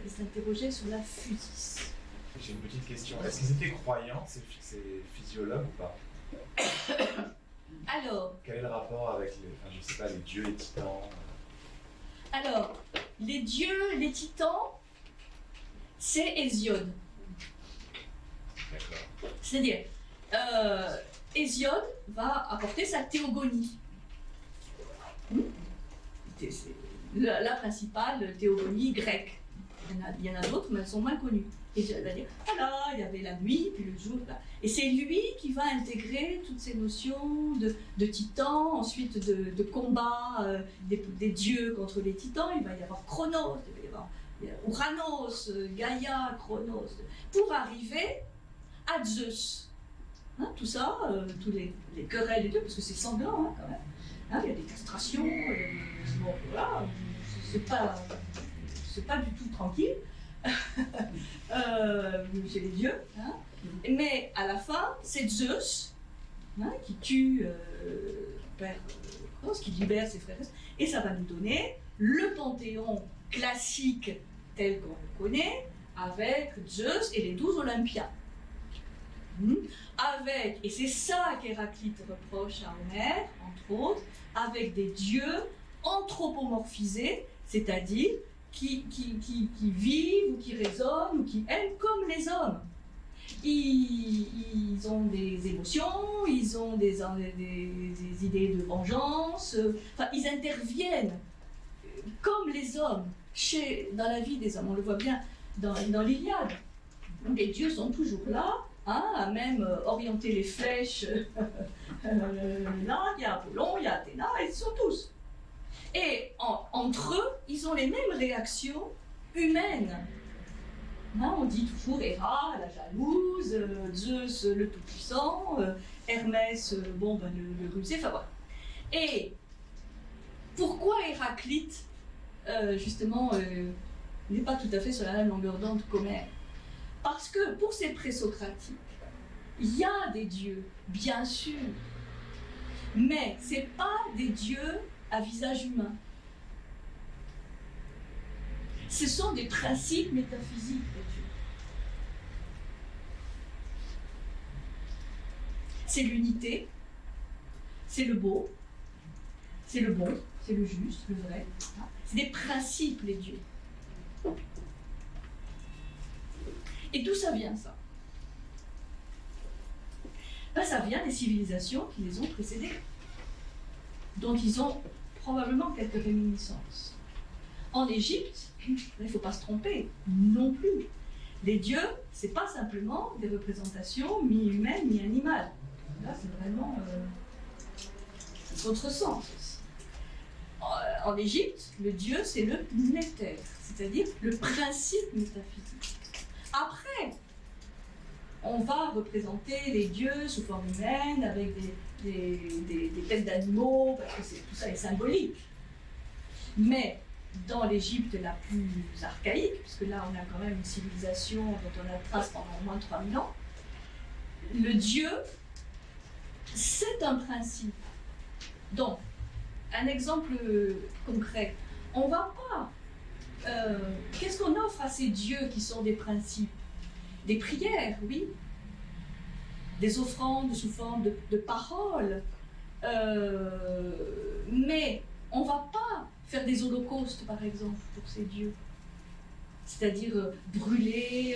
Ils s'interrogeaient sur la physis. J'ai une petite question. Est-ce qu'ils étaient croyants, ces physiologues ou pas? Alors, quel est le rapport avec je sais pas, les dieux, les titans? Alors, les dieux, les titans, c'est Hésiode. D'accord. C'est-à-dire, Hésiode va apporter sa théogonie. C'est la principale théogonie grecque. Il y en a d'autres, mais elles sont moins connues. Et je vais dire, voilà, il y avait la nuit, puis le jour. Là. Et c'est lui qui va intégrer toutes ces notions de titans, ensuite de combat des dieux contre les titans. Il va y avoir Chronos, il va y avoir Uranos, Gaïa, Chronos, pour arriver à Zeus. Hein, tout ça, tous les querelles des dieux, parce que c'est sanglant quand même. Hein, il y a des castrations, bon, voilà, c'est pas du tout tranquille chez les dieux. Hein. Mais à la fin, c'est Zeus qui tue Père Cronos, qui libère ses frères. Et ça va nous donner le panthéon classique tel qu'on le connaît, avec Zeus et les 12 Olympiens. Avec, et c'est ça qu'Héraclite reproche à Homère, entre autres, avec des dieux anthropomorphisés, c'est-à-dire qui vivent ou qui raisonnent ou qui aiment comme les hommes. Ils ont des émotions, ils ont des idées de vengeance, enfin, ils interviennent comme les hommes dans la vie des hommes. On le voit bien dans l'Iliade. Les dieux sont toujours là, à même orienter les flèches. Là, il y a Apollon, il y a Athéna, ils sont tous. Et entre eux, ils ont les mêmes réactions humaines. On dit toujours Héra, la jalouse, Zeus, le tout-puissant, Hermès, le rusé, enfin voilà. Et pourquoi Héraclite, justement, n'est pas tout à fait sur la même longueur d'onde qu'Homère? Parce que pour ces présocratiques, il y a des dieux, bien sûr, mais ce n'est pas des dieux à visage humain. Ce sont des principes métaphysiques des dieux. C'est l'unité, c'est le beau, c'est le bon, c'est le juste, le vrai. C'est des principes, les dieux. Et d'où ça vient, ça? Ça vient des civilisations qui les ont précédées. Donc ils ont probablement quelques réminiscences. En Égypte, il ne faut pas se tromper, non plus. Les dieux, ce n'est pas simplement des représentations mi-humaines, mi-animales. Là, c'est vraiment autre sens. En Égypte, le dieu, c'est le néther, c'est-à-dire le principe métaphysique. Après, on va représenter les dieux sous forme humaine, avec des têtes d'animaux, parce que tout ça est symbolique. Mais dans l'Égypte la plus archaïque, puisque là on a quand même une civilisation dont on a trace pendant au moins 3000 ans, le dieu, c'est un principe. Donc, un exemple concret, on ne va pas... qu'est-ce qu'on offre à ces dieux qui sont des principes? Des prières, oui. Des offrandes sous forme de paroles. Mais on ne va pas faire des holocaustes, par exemple, pour ces dieux. C'est-à-dire brûler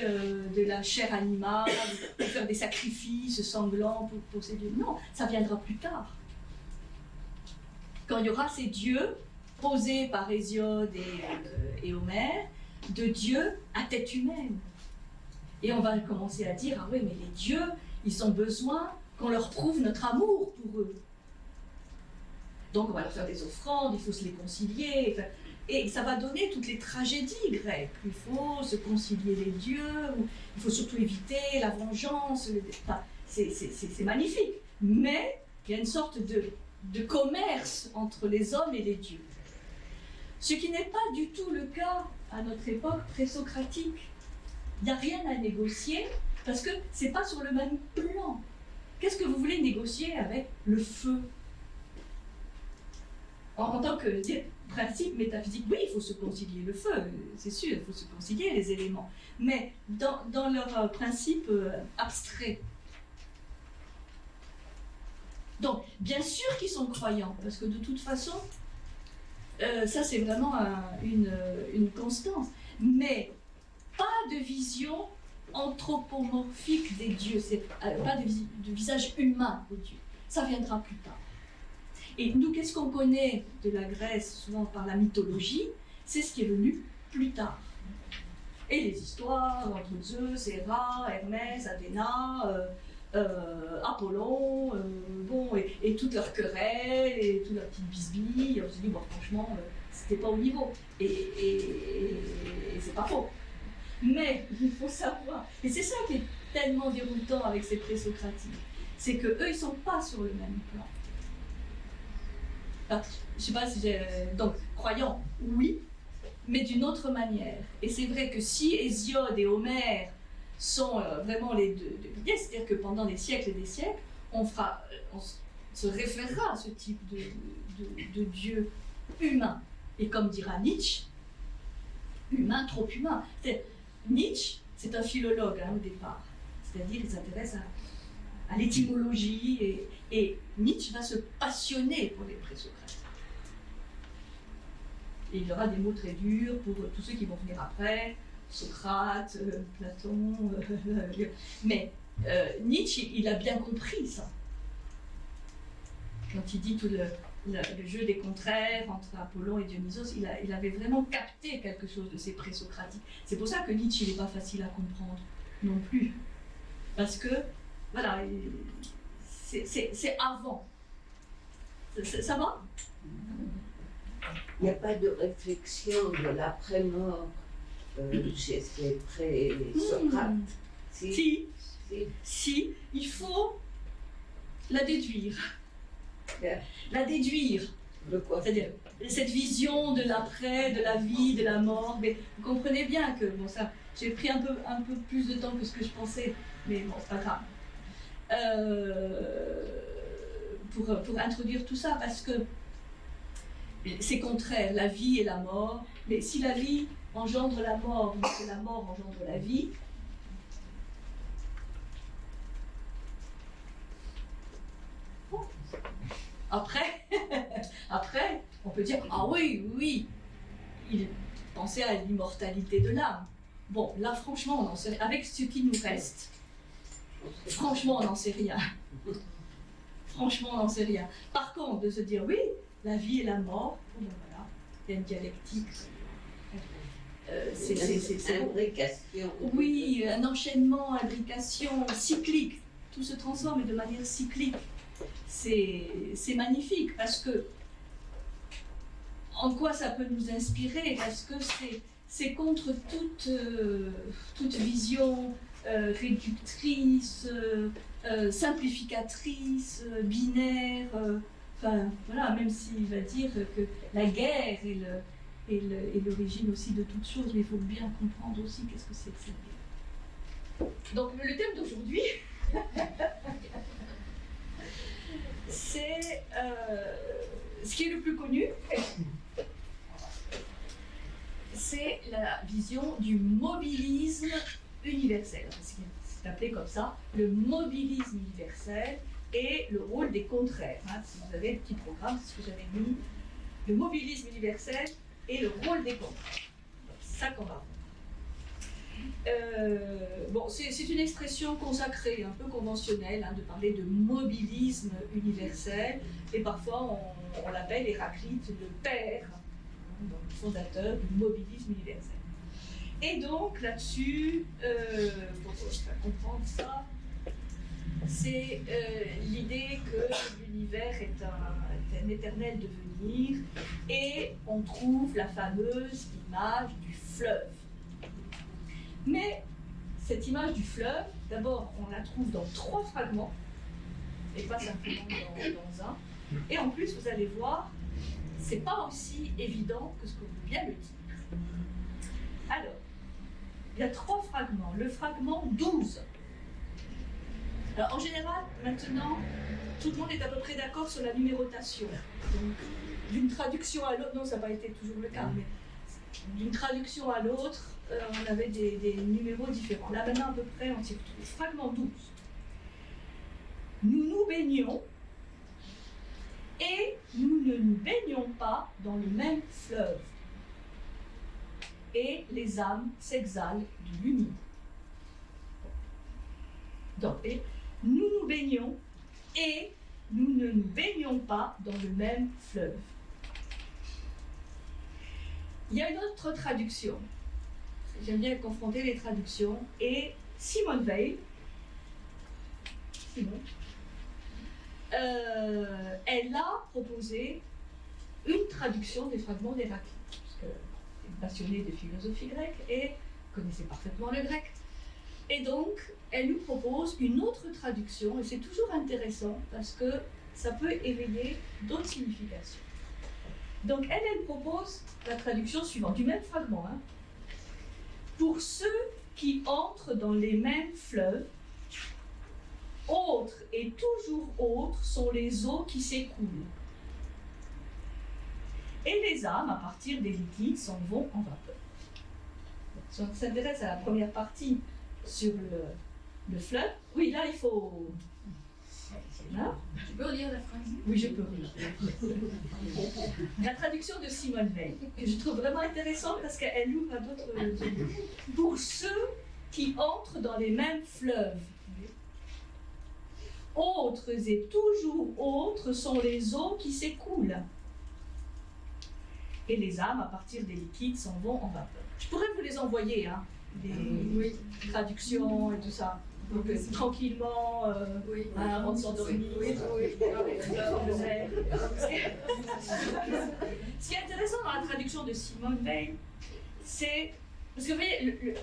de la chair animale, faire des sacrifices sanglants pour ces dieux. Non, ça viendra plus tard. Quand il y aura ces dieux posés par Hésiode et Homère, de dieux à tête humaine. Et on va commencer à dire, ah oui, mais les dieux, ils ont besoin qu'on leur prouve notre amour pour eux. Donc on va leur faire des offrandes, il faut se les concilier. Enfin, et ça va donner toutes les tragédies grecques. Il faut se concilier les dieux, il faut surtout éviter la vengeance. Enfin, c'est magnifique. Mais il y a une sorte de commerce entre les hommes et les dieux. Ce qui n'est pas du tout le cas à notre époque présocratique. Il n'y a rien à négocier parce que ce n'est pas sur le même plan. Qu'est-ce que vous voulez négocier avec le feu ? En tant que principe métaphysique, oui, il faut se concilier le feu, c'est sûr, il faut se concilier les éléments, mais dans leur principe abstrait. Donc, bien sûr qu'ils sont croyants, parce que de toute façon, ça c'est vraiment une constance, mais pas de vision anthropomorphique des dieux, pas de visage humain des dieux, ça viendra plus tard. Et nous, qu'est-ce qu'on connaît de la Grèce, souvent par la mythologie? C'est ce qui est venu plus tard. Et les histoires entre Zeus, Héra, Hermès, Athéna, Apollon, bon, et toutes leurs querelles, et toutes leurs petites bisbilles, on se dit, bon, franchement, c'était pas au niveau. Et c'est pas faux. Mais il faut savoir, et c'est ça qui est tellement déroutant avec ces présocratiques, c'est qu'eux, ils sont pas sur le même plan. Enfin, je sais pas si j'ai... Donc, croyants, oui, mais d'une autre manière. Et c'est vrai que si Hésiode et Homère sont vraiment les deux guides, c'est-à-dire que pendant des siècles et des siècles, on se référera à ce type de dieu humain. Et comme dira Nietzsche, humain, trop humain. Nietzsche, c'est un philologue au départ, c'est-à-dire il s'intéresse à l'étymologie et Nietzsche va se passionner pour les présocratiques. Et il y aura des mots très durs pour tous ceux qui vont venir après, Socrate, Platon, mais Nietzsche, il a bien compris ça. Quand il dit tout le jeu des contraires entre Apollon et Dionysos, il avait vraiment capté quelque chose de ces présocratiques. C'est pour ça que Nietzsche n'est pas facile à comprendre non plus. Parce que, voilà, c'est avant. Ça va ? Il n'y a pas de réflexion de l'après-mort chez ces pré-Socrates. Si, il faut la déduire. La déduire. De quoi ? C'est-à-dire, cette vision de l'après, de la vie, de la mort. Mais vous comprenez bien que, bon, ça, j'ai pris un peu plus de temps que ce que je pensais, mais bon, c'est pas grave. Pour introduire tout ça, parce que c'est contraire, la vie et la mort. Mais si la vie engendre la mort, ou que la mort engendre la vie, après, on peut dire, ah oui, il pensait à l'immortalité de l'âme. Bon, là, franchement, on en sait, avec ce qui nous reste, franchement, on n'en sait rien. Franchement, on n'en sait rien. Par contre, de se dire, oui, la vie et la mort, bon, voilà, il y a une dialectique. C'est imbrication. Oui, un enchaînement, imbrication, cyclique. Tout se transforme de manière cyclique. C'est magnifique parce que en quoi ça peut nous inspirer? Parce que c'est contre toute vision réductrice, simplificatrice, binaire. Enfin, voilà, même s'il va dire que la guerre est l'origine aussi de toutes choses, mais il faut bien comprendre aussi qu'est-ce que c'est que cette guerre. Donc le thème d'aujourd'hui, c'est ce qui est le plus connu, c'est la vision du mobilisme universel. C'est appelé comme ça, le mobilisme universel et le rôle des contraires. Si vous avez le petit programme, c'est ce que j'avais mis le mobilisme universel et le rôle des contrats. C'est ça qu'on va voir. Bon, c'est une expression consacrée, un peu conventionnelle, hein, de parler de mobilisme universel, et parfois on l'appelle Héraclite le père, hein, donc le fondateur du mobilisme universel. Et donc là-dessus, pour comprendre ça, c'est l'idée que l'univers est un éternel devenir, et on trouve la fameuse image du fleuve. Mais cette image du fleuve, d'abord, on la trouve dans 3 fragments, et pas simplement dans un. Et en plus, vous allez voir, c'est pas aussi évident que ce que veut bien le dire. Alors, il y a 3 fragments. Le fragment 12. Alors, en général, maintenant, tout le monde est à peu près d'accord sur la numérotation. Donc, d'une traduction à l'autre, non, ça n'a pas été toujours le cas, mais d'une traduction à l'autre, on avait des numéros différents. Là, maintenant, à peu près, on s'y retrouve. Fragment 12. Nous nous baignons et nous ne nous baignons pas dans le même fleuve. Et les âmes s'exhalent de l'humide. Donc, nous nous baignons et nous ne nous baignons pas dans le même fleuve. Il y a une autre traduction. J'aime bien confronter les traductions. Et Simone Weil, elle a proposé une traduction des fragments d'Héraclite, parce qu'elle est passionnée de philosophie grecque et connaissait parfaitement le grec. Et donc, elle nous propose une autre traduction, et c'est toujours intéressant parce que ça peut éveiller d'autres significations. Donc, elle propose la traduction suivante, du même fragment. Hein. Pour ceux qui entrent dans les mêmes fleuves, autres et toujours autres sont les eaux qui s'écoulent. Et les âmes, à partir des liquides, s'en vont en vapeur. Si on s'intéresse à la première partie sur le fleuve, oui, là, il faut... Là. Tu peux relire la phrase? Oui, je peux relire. La traduction de Simone Weil, que je trouve vraiment intéressante parce qu'elle ouvre à d'autres... Pour ceux qui entrent dans les mêmes fleuves, autres et toujours autres sont les eaux qui s'écoulent. Et les âmes, à partir des liquides, s'en vont en vapeur. Je pourrais vous les envoyer, hein, des traductions et tout ça. Donc, tranquillement, avant de s'endormir. Ce qui est intéressant dans la traduction de Simone Weil, c'est... Parce que vous voyez,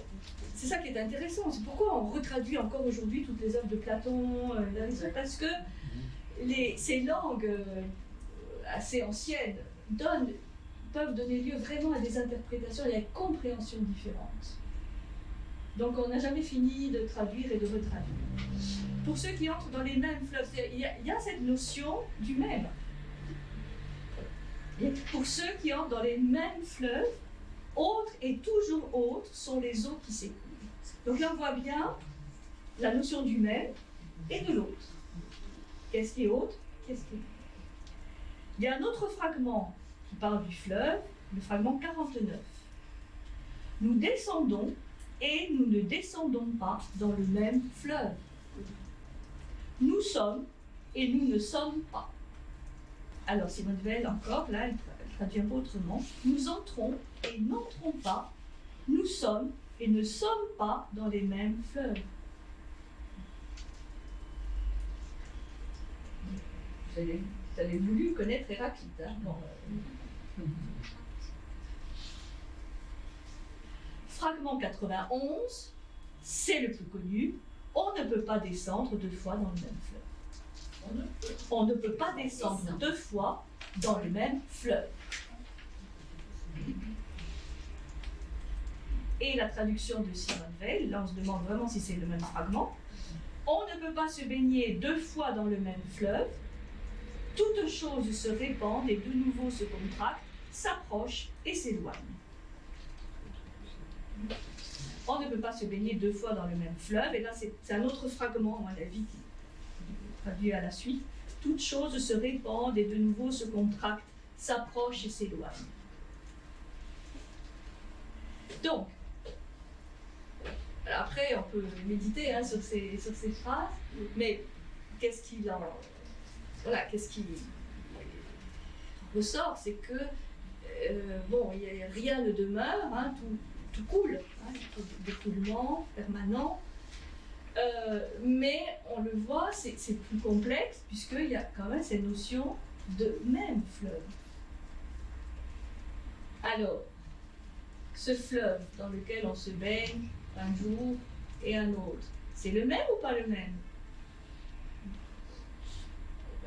c'est ça qui est intéressant, c'est pourquoi on retraduit encore aujourd'hui toutes les œuvres de Platon, parce que ces langues assez anciennes peuvent donner lieu vraiment à des interprétations et à des compréhensions différentes. Donc on n'a jamais fini de traduire et de retraduire. Pour ceux qui entrent dans les mêmes fleuves, il y a cette notion du même. Et pour ceux qui entrent dans les mêmes fleuves, autres et toujours autres sont les eaux qui s'écoulent. Donc là on voit bien la notion du même et de l'autre. Qu'est-ce qui est autre? Qu'est-ce qui est... Il y a un autre fragment qui parle du fleuve, le fragment 49. Nous descendons et nous ne descendons pas dans le même fleuve. Nous sommes et nous ne sommes pas. Alors Simone Weil encore, là, elle traduit un peu autrement. Nous entrons et n'entrons pas. Nous sommes et ne sommes pas dans les mêmes fleuves. Vous avez voulu connaître Héraclite, hein? Bon, Fragment 91, c'est le plus connu. On ne peut pas descendre 2 fois dans le même fleuve. On ne peut pas descendre 2 fois dans le même fleuve. Et la traduction de Simone Weil, là on se demande vraiment si c'est le même fragment. On ne peut pas se baigner 2 fois dans le même fleuve. Toutes choses se répandent et de nouveau se contractent, s'approchent et s'éloignent. On ne peut pas se baigner 2 fois dans le même fleuve, et là c'est un autre fragment, à mon avis, qui traduit à la suite. Toutes choses se répandent et de nouveau se contractent, s'approche et s'éloigne. Donc, après, on peut méditer sur ces phrases, mais qu'est-ce qui ressort, c'est que rien ne demeure, tout coule, des coulements permanents, mais on le voit, c'est plus complexe puisqu'il y a quand même cette notion de même fleuve. Alors, ce fleuve dans lequel on se baigne un jour et un autre, c'est le même ou pas le même?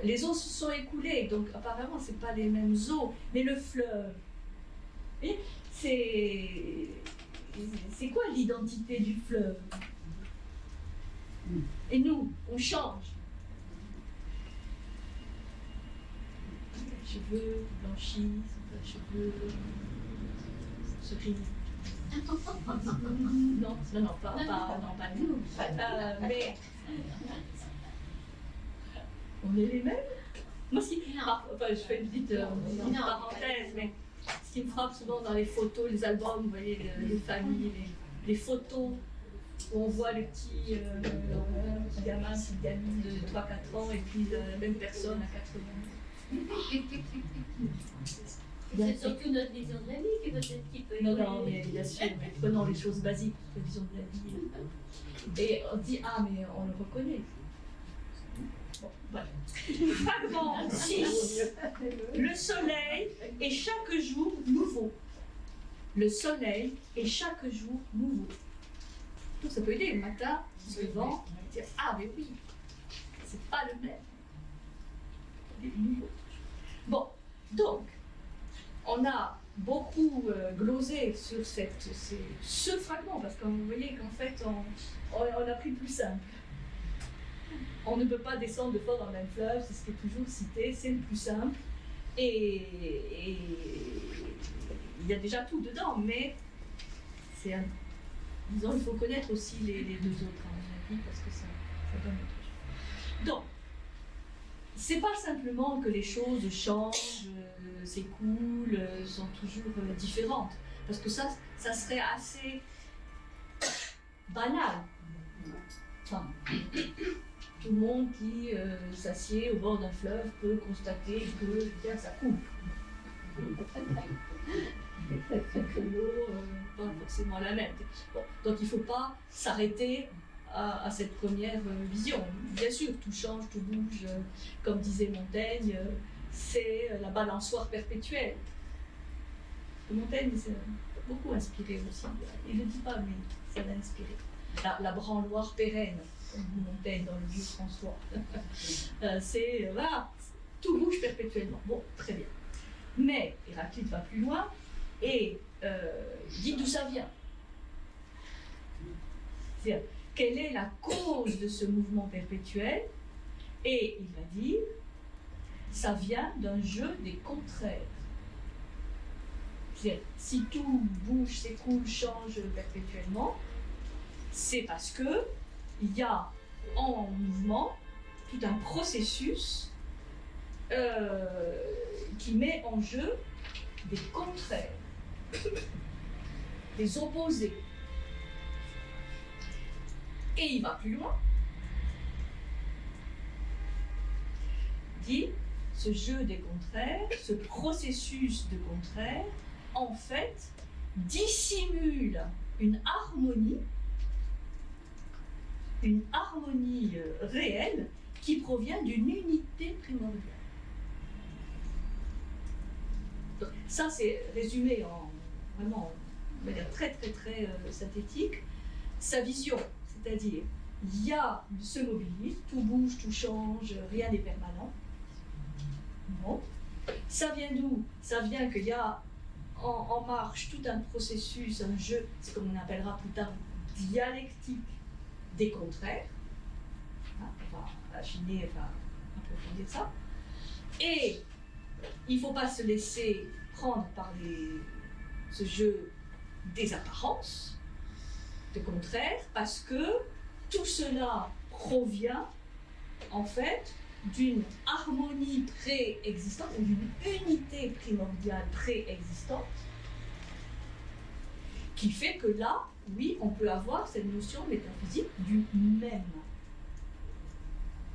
Les eaux se sont écoulées, donc apparemment ce n'est pas les mêmes eaux, mais le fleuve, c'est quoi l'identité du fleuve? Et nous, on change. Les cheveux blanchissent, les cheveux se rient. Non, pas nous. Mais on est les mêmes. Moi, je fais une petite parenthèse, mais ce qui me frappe souvent dans les photos, les albums, vous voyez, les familles, les photos où on voit le petit gamin, petite gamine de 3-4 ans, et puis la même personne à 80 ans. C'est surtout notre vision de la vie qui peut être un petit peu... Non, mais bien sûr, mais prenons les choses basiques, la vision de la vie. Et on dit, mais on le reconnaît. Bon, voilà. Fragment 6. Le soleil est chaque jour nouveau. Le soleil est chaque jour nouveau. Donc ça peut aider le matin, se levant, dire, mais oui, c'est pas le même. Il est nouveau. Bon, donc, on a beaucoup glosé sur ce fragment, parce que vous voyez qu'en fait, on a pris plus simple. On ne peut pas descendre 2 fois dans le même fleuve, c'est ce qui est toujours cité, c'est le plus simple. Et il y a déjà tout dedans, mais disons, il faut connaître aussi les 2 autres, à mon avis, parce que ça donne autre chose. Donc, c'est pas simplement que les choses changent, s'écoulent, sont toujours différentes, parce que ça serait assez banal. Enfin, tout le monde qui s'assied au bord d'un fleuve peut constater que ça coule. Que l'eau pas forcément la même. Bon, donc il ne faut pas s'arrêter à cette première vision. Bien sûr, tout change, tout bouge. Comme disait Montaigne, c'est la balançoire perpétuelle. Montaigne s'est beaucoup inspiré aussi. Il ne le dit pas, mais ça l'a inspiré. La branloire pérenne, comme dit Montaigne dans le Vieux François. Tout bouge perpétuellement. Bon, très bien. Mais Héraclite va plus loin et dit d'où ça vient. C'est-à-dire, quelle est la cause de ce mouvement perpétuel? Et il va dire, ça vient d'un jeu des contraires. C'est-à-dire, si tout bouge, s'écoule, change perpétuellement, c'est parce que il y a en mouvement tout un processus qui met en jeu des contraires, des opposés. Et il va plus loin. Il dit, ce jeu des contraires, ce processus de contraires, en fait, dissimule une harmonie réelle qui provient d'une unité primordiale. Donc, ça, c'est résumé en vraiment de manière très très très synthétique. Sa vision, c'est-à-dire, il y a ce mobilisme, tout bouge, tout change, rien n'est permanent. Bon. Ça vient d'où? Ça vient qu'il y a en marche tout un processus, un jeu, c'est comme on appellera plus tard dialectique des contraires. On va affiner, approfondir ça. Et il ne faut pas se laisser prendre par ce jeu des apparences, de contraires, parce que tout cela provient en fait d'une harmonie préexistante, ou d'une unité primordiale préexistante, qui fait que là, oui, on peut avoir cette notion métaphysique du même.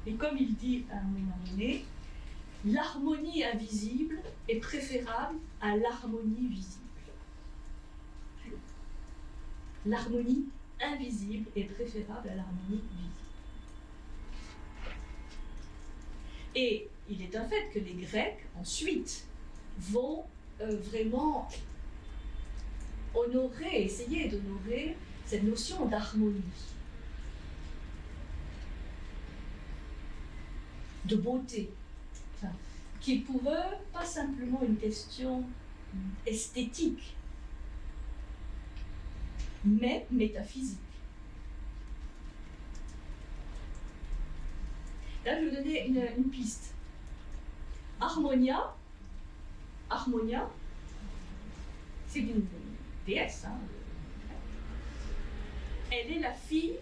Et comme il dit à un moment donné, l'harmonie invisible est préférable à l'harmonie visible. L'harmonie invisible est préférable à l'harmonie visible. Et il est un fait que les Grecs, ensuite, vont vraiment essayer d'honorer cette notion d'harmonie, de beauté, enfin, qui est pour eux pas simplement une question esthétique, mais métaphysique. Là, je vais vous donner une piste. Harmonia, c'est une déesse. Hein. Elle est la fille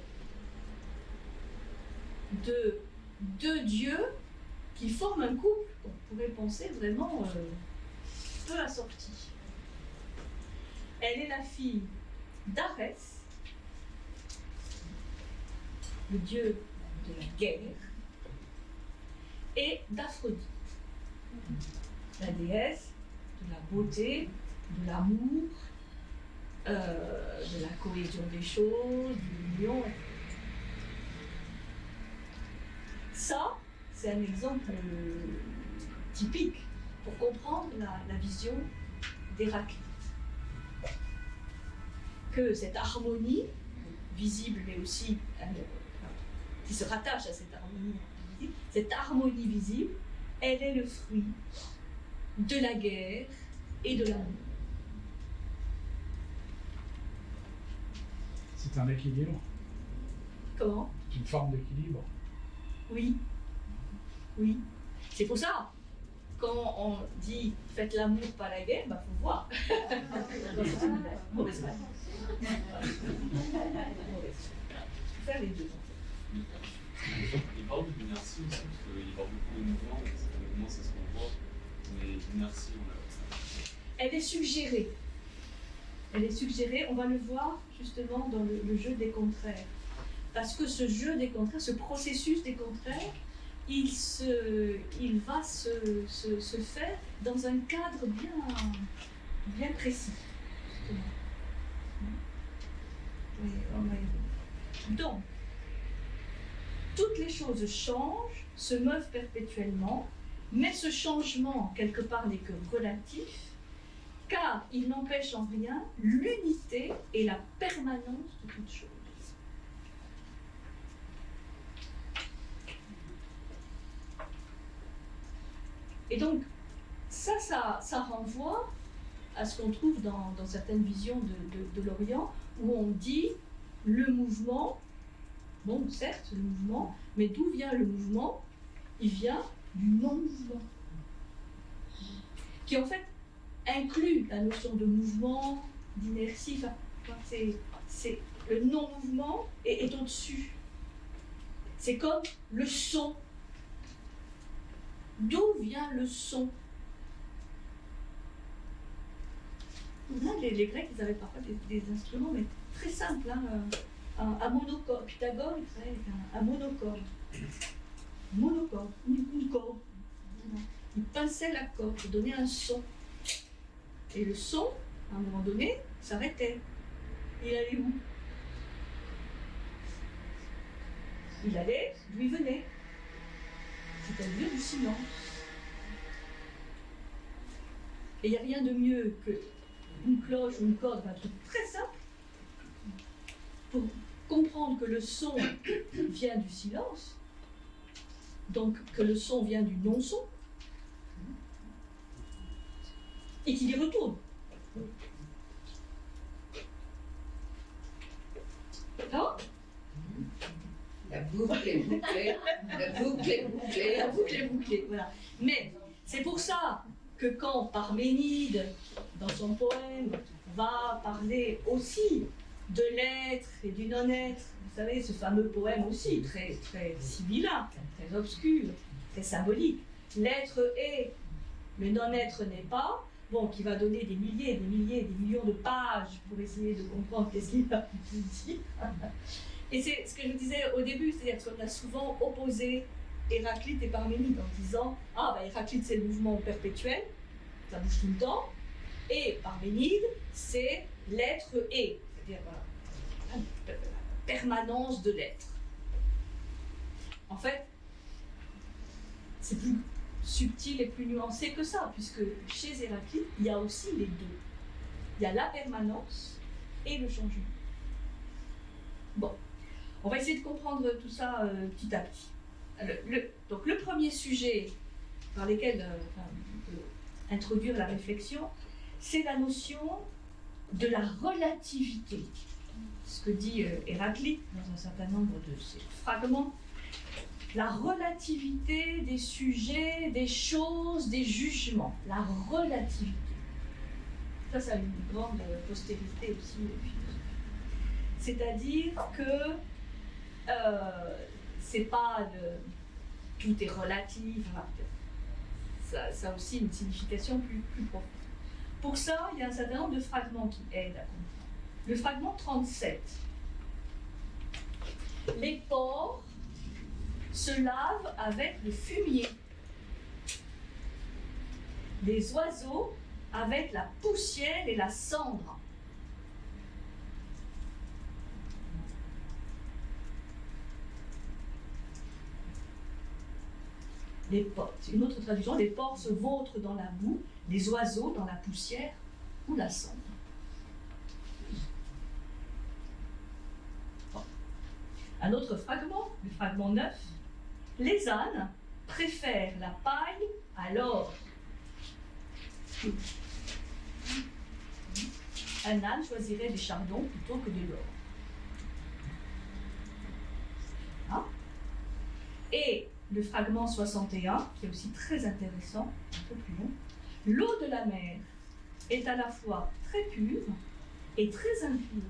de deux dieux qui forment un couple qu'on pourrait penser vraiment peu assorti. Elle est la fille d'Arès, le dieu de la guerre, et d'Aphrodite, la déesse de la beauté, de l'amour, de la cohésion des choses, de l'union. Ça, c'est un exemple typique pour comprendre la vision d'Héraclite. Que cette harmonie visible, mais aussi qui se rattache à cette harmonie visible, cette harmonie visible, elle est le fruit de la guerre et de l'amour. C'est un équilibre. Comment? C'est une forme d'équilibre. Oui. Oui. C'est pour ça, quand on dit faites l'amour, pas la guerre, il faut voir. C'est une mauvaise manière. Faire les deux. Il parle d'inertie aussi, parce qu'il parle beaucoup de mouvement, le mouvement c'est ce qu'on voit, mais l'inertie, on l'a. Elle est suggérée. Elle est suggérée, on va le voir justement dans le jeu des contraires. Parce que ce jeu des contraires, ce processus des contraires, il va se faire dans un cadre bien précis. Justement. Oui, on va y venir. Donc, toutes les choses changent, se meuvent perpétuellement, mais ce changement, quelque part, n'est que relatif, car il n'empêche en rien l'unité et la permanence de toute chose. Et donc, ça renvoie à ce qu'on trouve dans certaines visions de l'Orient, où on dit le mouvement, bon, certes, le mouvement, mais d'où vient le mouvement? Il vient du non-mouvement, qui en fait inclut la notion de mouvement, d'inertie, c'est le non-mouvement est au-dessus. C'est comme le son. D'où vient le son? Les Grecs, ils avaient parfois des instruments, mais très simples, un monocorde. Pythagore, il travaillait avec un monocorde. Monocorde, une corde. Il pinçait la corde, il donnait un son. Et le son, à un moment donné, s'arrêtait. Il allait où? Il allait d'où il venait. C'est-à-dire du silence. Et il n'y a rien de mieux qu'une cloche ou une corde, un truc très simple, pour comprendre que le son vient du silence, donc que le son vient du non-son, et qu'il y retourne. D'accord? La boucle est bouclée, la boucle est bouclée, La boucle est bouclée, voilà. Mais c'est pour ça que quand Parménide, dans son poème, va parler aussi de l'être et du non-être, vous savez, ce fameux poème aussi, très, très sibyllin, très obscur, très symbolique. L'être est, le non-être n'est pas, bon, qui va donner des milliers, des milliers, des millions de pages pour essayer de comprendre qu'est-ce qu'il a dit. Et c'est ce que je vous disais au début, c'est-à-dire qu'on a souvent opposé Héraclite et Parménide en disant « Ah, bah, Héraclite, c'est le mouvement perpétuel, ça bouge tout le temps, et Parménide, c'est l'être est, c'est-à-dire la permanence de l'être. » En fait, c'est plus subtil et plus nuancé que ça, puisque chez Héraclite, il y a aussi les deux. Il y a la permanence et le changement. Bon, on va essayer de comprendre tout ça petit à petit. Donc le premier sujet par lequel introduire la réflexion, c'est la notion de la relativité. Ce que dit Héraclite dans un certain nombre de ses fragments. La relativité des sujets, des choses, des jugements. La relativité. Ça a une grande postérité aussi. C'est-à-dire que c'est pas tout est relatif. Ça a aussi une signification plus profonde. Pour ça, il y a un certain nombre de fragments qui aident à comprendre. Le fragment 37. Les porcs se lavent avec le fumier. Les oiseaux avec la poussière et la cendre. Une autre traduction, les porcs se vautrent dans la boue, les oiseaux dans la poussière ou la cendre. Bon. Un autre fragment, le fragment 9. Les ânes préfèrent la paille à l'or. Un âne choisirait des chardons plutôt que de l'or. Hein? Et le fragment 61, qui est aussi très intéressant, un peu plus long. L'eau de la mer est à la fois très pure et très impure.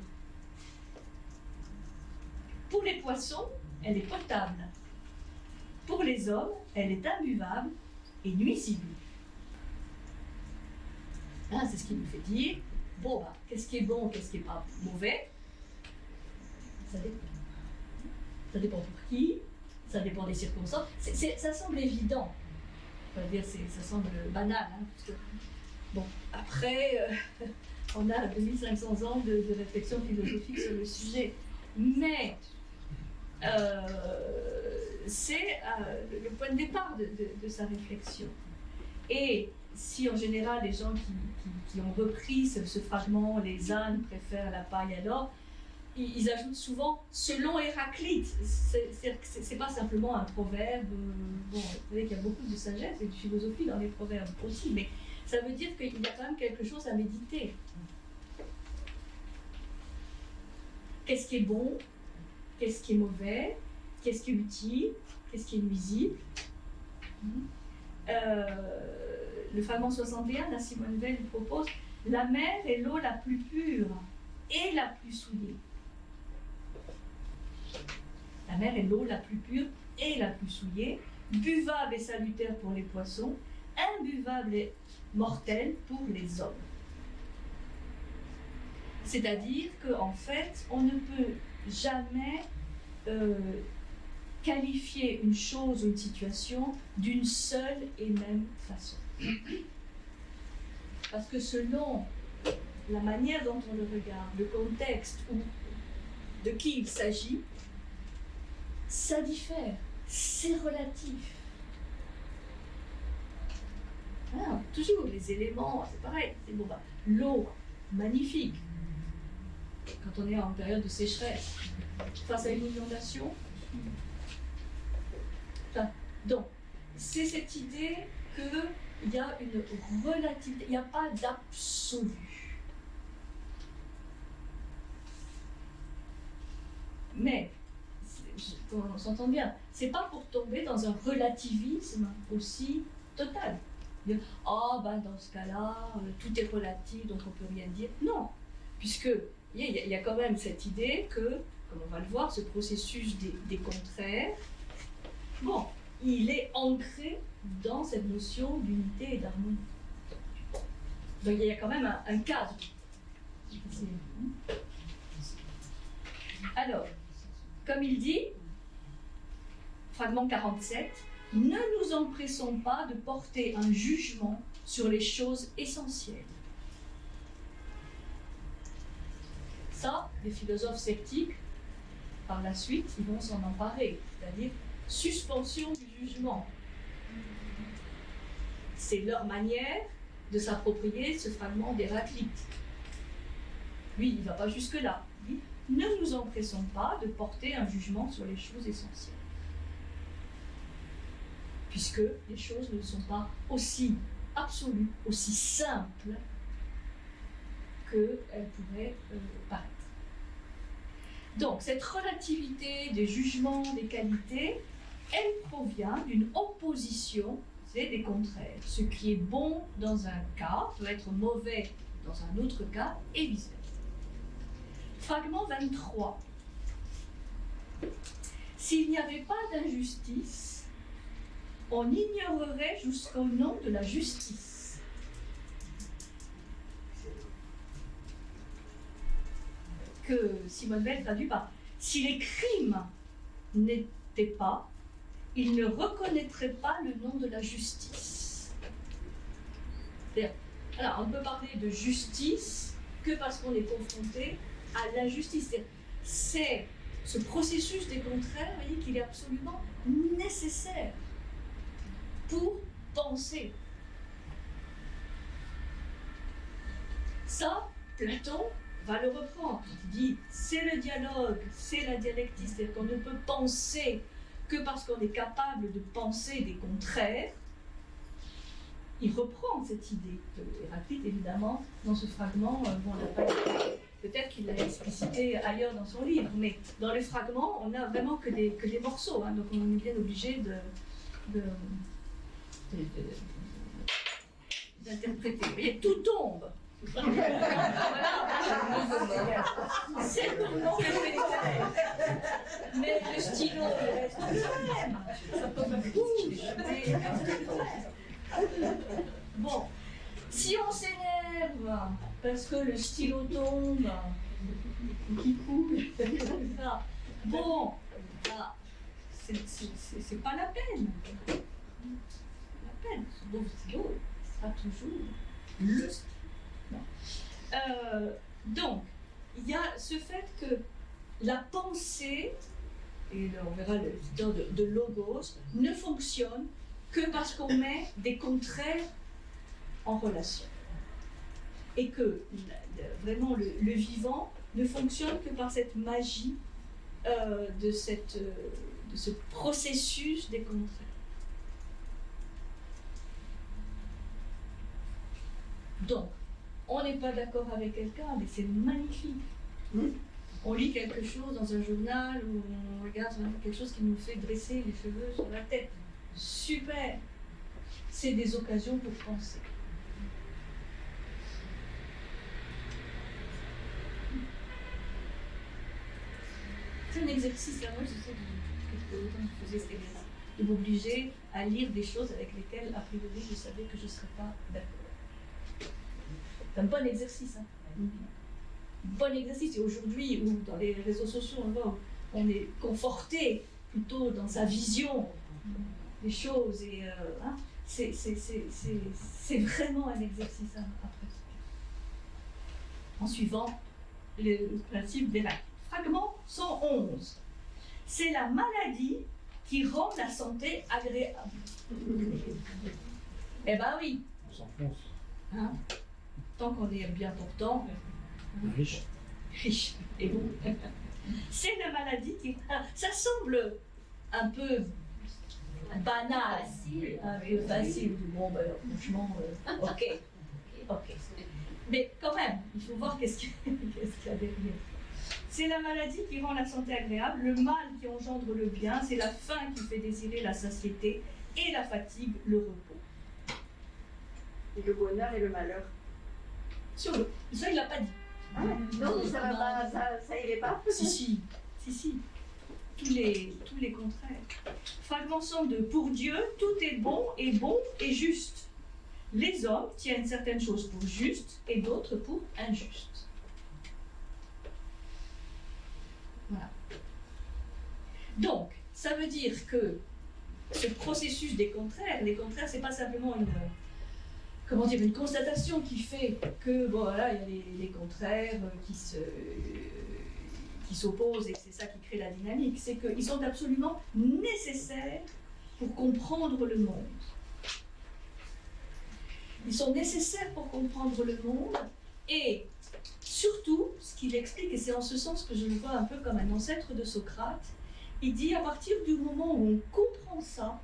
Pour les poissons, elle est potable. Pour les hommes, elle est imbuvable et nuisible. Hein, c'est ce qui nous fait dire, bon, bah, qu'est-ce qui est bon, qu'est-ce qui n'est pas mauvais? Ça dépend. Ça dépend pour qui, ça dépend des circonstances. Ça semble évident. On va dire, ça semble banal. Hein, parce que, bon, après, on a 2500 ans de réflexion philosophique sur le sujet. Mais c'est le point de départ de sa réflexion. Et si en général les gens qui ont repris ce fragment, les ânes préfèrent la paille à l'or, ils ajoutent souvent selon Héraclite. C'est pas simplement un proverbe. Bon, vous savez qu'il y a beaucoup de sagesse et de philosophie dans les proverbes aussi, mais ça veut dire qu'il y a quand même quelque chose à méditer. Qu'est-ce qui est bon? Qu'est-ce qui est mauvais? Qu'est-ce qui est utile? Qu'est-ce qui est nuisible? Le fragment 61, la Simone Veil propose « La mer est l'eau la plus pure et la plus souillée. » La mer est l'eau la plus pure et la plus souillée, buvable et salutaire pour les poissons, imbuvable et mortelle pour les hommes. C'est-à-dire qu'en fait, on ne peut jamais qualifier une chose ou une situation d'une seule et même façon. Parce que selon la manière dont on le regarde, le contexte ou de qui il s'agit, ça diffère, c'est relatif. Ah, toujours les éléments, c'est pareil. C'est bon, bah, l'eau, magnifique. Quand on est en période de sécheresse, face à une inondation. Enfin, donc, c'est cette idée qu'il y a une relativité, il n'y a pas d'absolu. Mais, on s'entend bien, c'est pas pour tomber dans un relativisme aussi total. Dire, ah ben dans ce cas-là, tout est relatif, donc on peut rien dire. Non, puisque il y a quand même cette idée que, comme on va le voir, ce processus des contraires, bon, il est ancré dans cette notion d'unité et d'harmonie. Donc il y a quand même un cadre. Alors, comme il dit, fragment 47, ne nous empressons pas de porter un jugement sur les choses essentielles. Ça, les philosophes sceptiques, par la suite, ils vont s'en emparer, c'est-à-dire suspension du jugement. C'est leur manière de s'approprier ce fragment d'Héraclite. Lui, il ne va pas jusque-là. Il dit, ne nous empressons pas de porter un jugement sur les choses essentielles. Puisque les choses ne sont pas aussi absolues, aussi simples qu'elles pourraient paraître. Donc, cette relativité des jugements, des qualités, elle provient d'une opposition, c'est des contraires. Ce qui est bon dans un cas peut être mauvais dans un autre cas, et vice-versa. Fragment 23. S'il n'y avait pas d'injustice, on ignorerait jusqu'au nom de la justice. Que Simone Veil traduit par « Si les crimes n'étaient pas, ils ne reconnaîtraient pas le nom de la justice. » Alors, on ne peut parler de justice que parce qu'on est confronté à l'injustice. C'est ce processus des contraires, vous voyez, qu'il est absolument nécessaire pour penser. Ça, Platon va le reprendre. Il dit, c'est le dialogue, c'est la dialectique, c'est-à-dire qu'on ne peut penser que parce qu'on est capable de penser des contraires. Il reprend cette idée de Héraclite, évidemment, dans ce fragment. Peut-être qu'il l'a explicité ailleurs dans son livre, mais dans le fragment, on n'a vraiment que des morceaux, hein, donc on est bien obligé d'interpréter. Vous voyez, tout tombe. Voilà. C'est le nom de mais le stylo reste le même. Ça peut bouger. Bon, si on s'énerve parce que le stylo tombe, qui coule, bon, c'est pas la peine. La peine, ce beau stylo sera toujours le stylo. Donc, il y a ce fait que la pensée, et là, on verra le temps de logos, ne fonctionne que parce qu'on met des contraires en relation. Et que vraiment le vivant ne fonctionne que par cette magie de ce processus des contraires. Donc, on n'est pas d'accord avec quelqu'un, mais c'est magnifique. On lit quelque chose dans un journal ou on regarde quelque chose qui nous fait dresser les cheveux sur la tête. Super! C'est des occasions pour penser. C'est un exercice, là, moi je sais que quelques temps je faisais cet exercice, de m'obliger à lire des choses avec lesquelles, a priori, je savais que je ne serais pas d'accord. C'est un bon exercice. Hein. Bon exercice. Et aujourd'hui, où dans les réseaux sociaux, on est conforté plutôt dans sa vision des choses. Et hein, c'est vraiment un exercice à pratiquer. En suivant le principe des règles. Fragment 111. C'est la maladie qui rend la santé agréable. Eh ben oui. On s'enfonce. Hein? Tant qu'on est bien portant, Riche. riche et bon. C'est la maladie qui... Ça semble un peu banal, un peu facile. Bon, ben, franchement, ok. Mais quand même, il faut voir qu'est-ce qu'il y a derrière. C'est la maladie qui rend la santé agréable, le mal qui engendre le bien, c'est la faim qui fait désirer la satiété, et la fatigue, le repos. Et le bonheur et le malheur. Ça, il ne l'a pas dit. Ah ouais. Non, ça irait pas. Si. tous les contraires. Fragment 102. Pour Dieu, tout est bon et juste. Les hommes tiennent certaines choses pour justes et d'autres pour injustes. Voilà. Donc, ça veut dire que ce processus des contraires, les contraires, c'est pas simplement une constatation qui fait que bon voilà, il y a les contraires qui s'opposent et que c'est ça qui crée la dynamique. C'est qu'ils sont absolument nécessaires pour comprendre le monde. Ils sont nécessaires pour comprendre le monde et surtout, ce qu'il explique, et c'est en ce sens que je le vois un peu comme un ancêtre de Socrate, il dit à partir du moment où on comprend ça,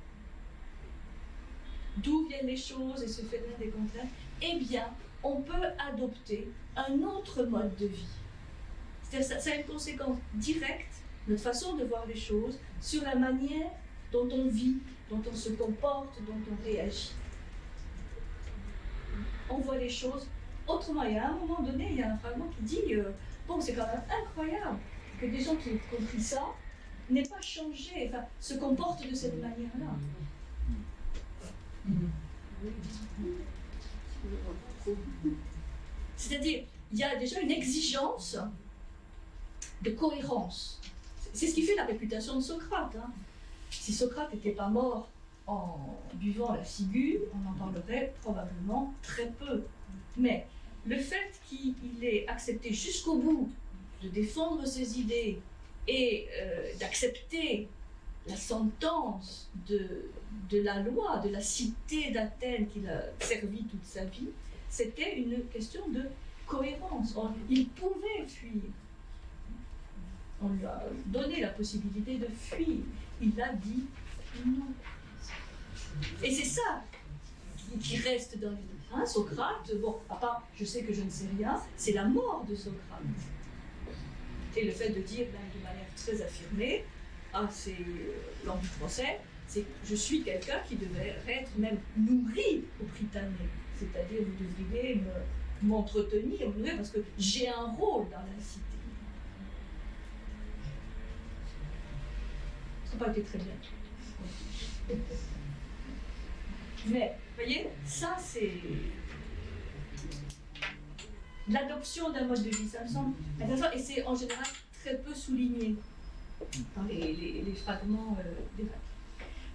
d'où viennent les choses et ce phénomène des contraires, eh bien, on peut adopter un autre mode de vie. C'est-à-dire ça a une conséquence directe, notre façon de voir les choses, sur la manière dont on vit, dont on se comporte, dont on réagit. On voit les choses autrement. Et à un moment donné, il y a un fragment qui dit bon, c'est quand même incroyable que des gens qui ont compris ça n'aient pas changé, enfin, se comportent de cette manière-là. C'est-à-dire, il y a déjà une exigence de cohérence. C'est ce qui fait la réputation de Socrate. Hein. Si Socrate n'était pas mort en buvant la ciguë, on en parlerait probablement très peu. Mais le fait qu'il ait accepté jusqu'au bout de défendre ses idées et d'accepter la sentence de la loi, de la cité d'Athènes qu'il a servi toute sa vie, c'était une question de cohérence. Il pouvait fuir. On lui a donné la possibilité de fuir. Il a dit non. Et c'est ça qui reste dans les deux. Hein, Socrate, bon, papa, je sais que je ne sais rien, c'est la mort de Socrate. Et le fait de dire de manière très affirmée, c'est l'angle du procès, c'est que je suis quelqu'un qui devrait être même nourri au Prytanée. C'est-à-dire, vous devriez m'entretenir, parce que j'ai un rôle dans la cité. Ça n'a pas été très bien. Mais, vous voyez, ça c'est l'adoption d'un mode de vie, ça me semble intéressant, et c'est en général très peu souligné dans les fragments des Vacques.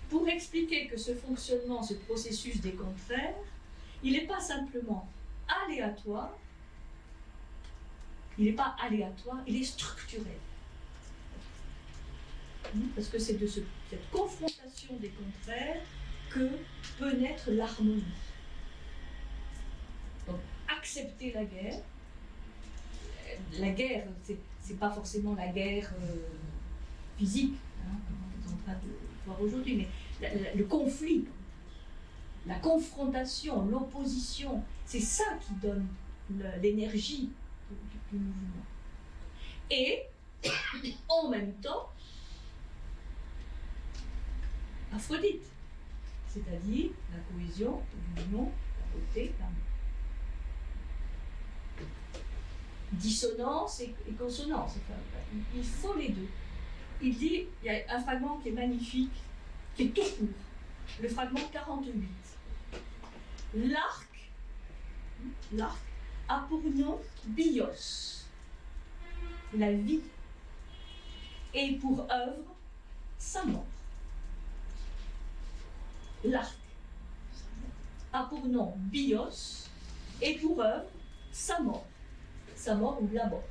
Pour expliquer que ce fonctionnement, ce processus des contraires, il n'est pas simplement aléatoire, il n'est pas aléatoire, il est structurel. Parce que c'est de cette confrontation des contraires que peut naître l'harmonie. Donc, accepter la guerre, c'est pas forcément la guerre physique, hein, comme on est en train de voir aujourd'hui, mais le conflit, la confrontation, l'opposition, c'est ça qui donne l'énergie du mouvement. Et, en même temps, Aphrodite, c'est-à-dire la cohésion, l'union, la beauté, l'amour. Dissonance et consonance, enfin, il faut les deux. Il dit, il y a un fragment qui est magnifique, qui est tout court, le fragment 48. L'arc a pour nom bios, la vie, et pour œuvre sa mort. L'arc a pour nom bios et pour œuvre sa mort. Sa mort ou la mort.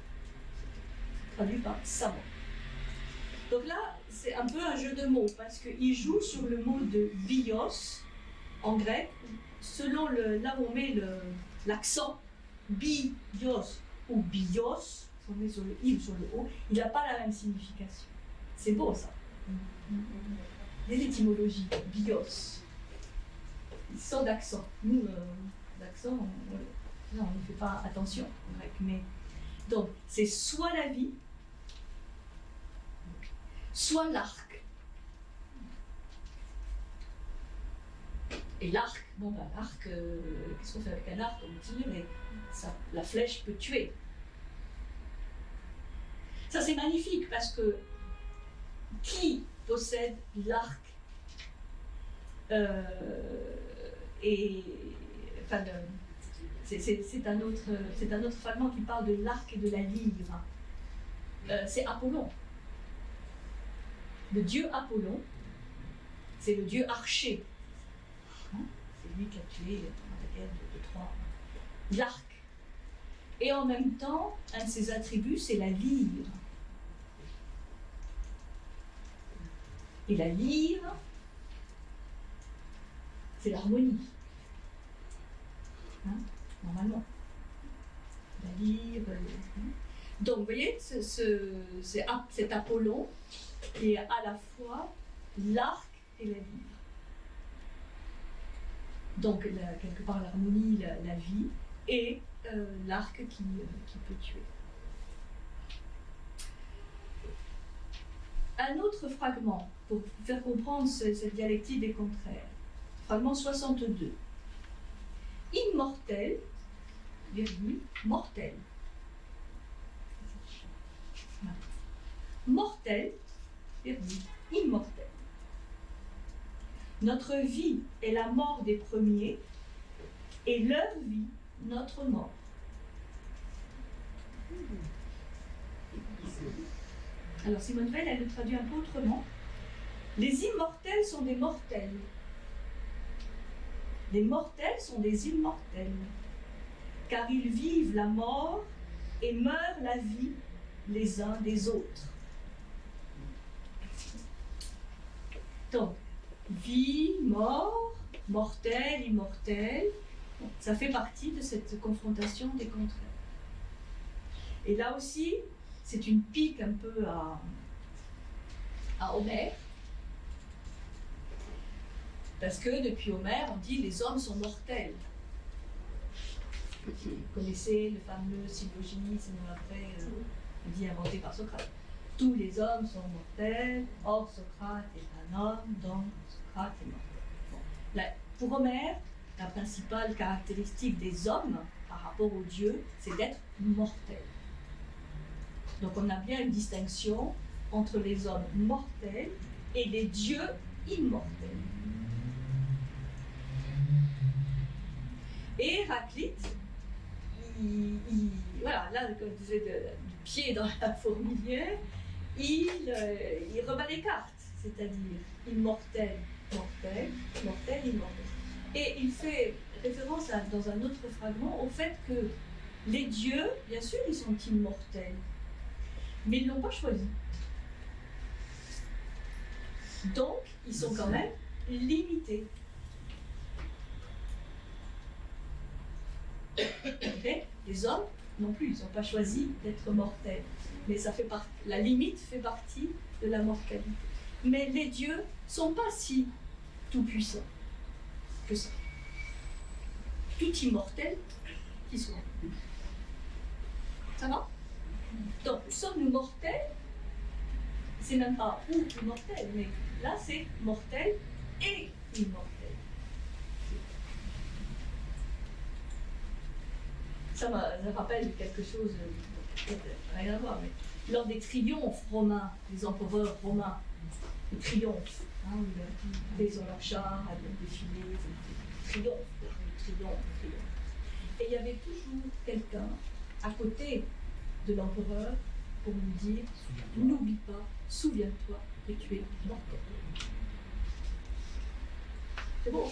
Traduit par sa mort. Donc là, c'est un peu un jeu de mots parce qu'il joue sur le mot de bios en grec, selon là où on met l'accent bios ou bios, si on met sur le i ou sur le o, il n'a pas la même signification. C'est beau ça. Les étymologies, bios. Sans d'accent. Nous, l'accent, on ne fait pas attention en grec. Mais, donc, c'est soit la vie, soit l'arc. Et l'arc, l'arc, qu'est-ce qu'on fait avec un arc? On tire et la flèche peut tuer. Ça, c'est magnifique parce que qui possède l'arc c'est un autre fragment qui parle de l'arc et de la lyre. C'est Apollon. Le dieu Apollon, c'est le dieu archer. Hein? C'est lui qui a tué dans la guerre de Troie l'arc. Et en même temps, un de ses attributs, c'est la lyre. Et la lyre, c'est l'harmonie. Hein? Normalement. La lyre. Donc, vous voyez, cet Apollon qui est à la fois l'arc et la lyre. Donc, quelque part, l'harmonie, la vie, et l'arc qui peut tuer. Un autre fragment, pour faire comprendre cette dialectique des contraires. Fragment 62. Immortel, virgule, mortel. Mortel, virgule, immortel. Notre vie est la mort des premiers, et leur vie, notre mort. Alors Simone Weil, elle le traduit un peu autrement. Les immortels sont des mortels. Les mortels sont des immortels, car ils vivent la mort et meurent la vie les uns des autres. Donc, vie, mort, mortel, immortel, ça fait partie de cette confrontation des contraires. Et là aussi, c'est une pique un peu à Homère, parce que depuis Homère, on dit les hommes sont mortels. Vous connaissez le fameux syllogisme après, dit inventé par Socrate. Tous les hommes sont mortels, or Socrate est un homme, donc Socrate est mortel. Bon. Là, pour Homère, la principale caractéristique des hommes par rapport aux dieux, c'est d'être mortels. Donc on a bien une distinction entre les hommes mortels et les dieux immortels. Et Héraclite, voilà, là, comme je disais, du pied dans la fourmilière, il rebat les cartes, c'est-à-dire immortel, mortel, mortel, immortel. Et il fait référence dans un autre fragment au fait que les dieux, bien sûr, ils sont immortels, mais ils ne l'ont pas choisi. Donc, ils sont quand même limités. Okay? Les hommes non plus, ils n'ont pas choisi d'être mortels. Mais la limite fait partie de la mortalité. Mais les dieux ne sont pas si tout-puissants que ça. Tout immortels qu'ils soient. Ça va? Donc, sommes-nous mortels? C'est même pas ou immortel, mais là c'est mortel et immortel. Ça me rappelle quelque chose, rien à voir, mais lors des triomphes romains, des empereurs romains, les triomphes, hein, où ils ont leurs chars, ils défilaient, triomphe. Et il y avait toujours quelqu'un à côté de l'empereur pour lui dire, n'oublie pas, souviens-toi que tu es mortel. C'est bon?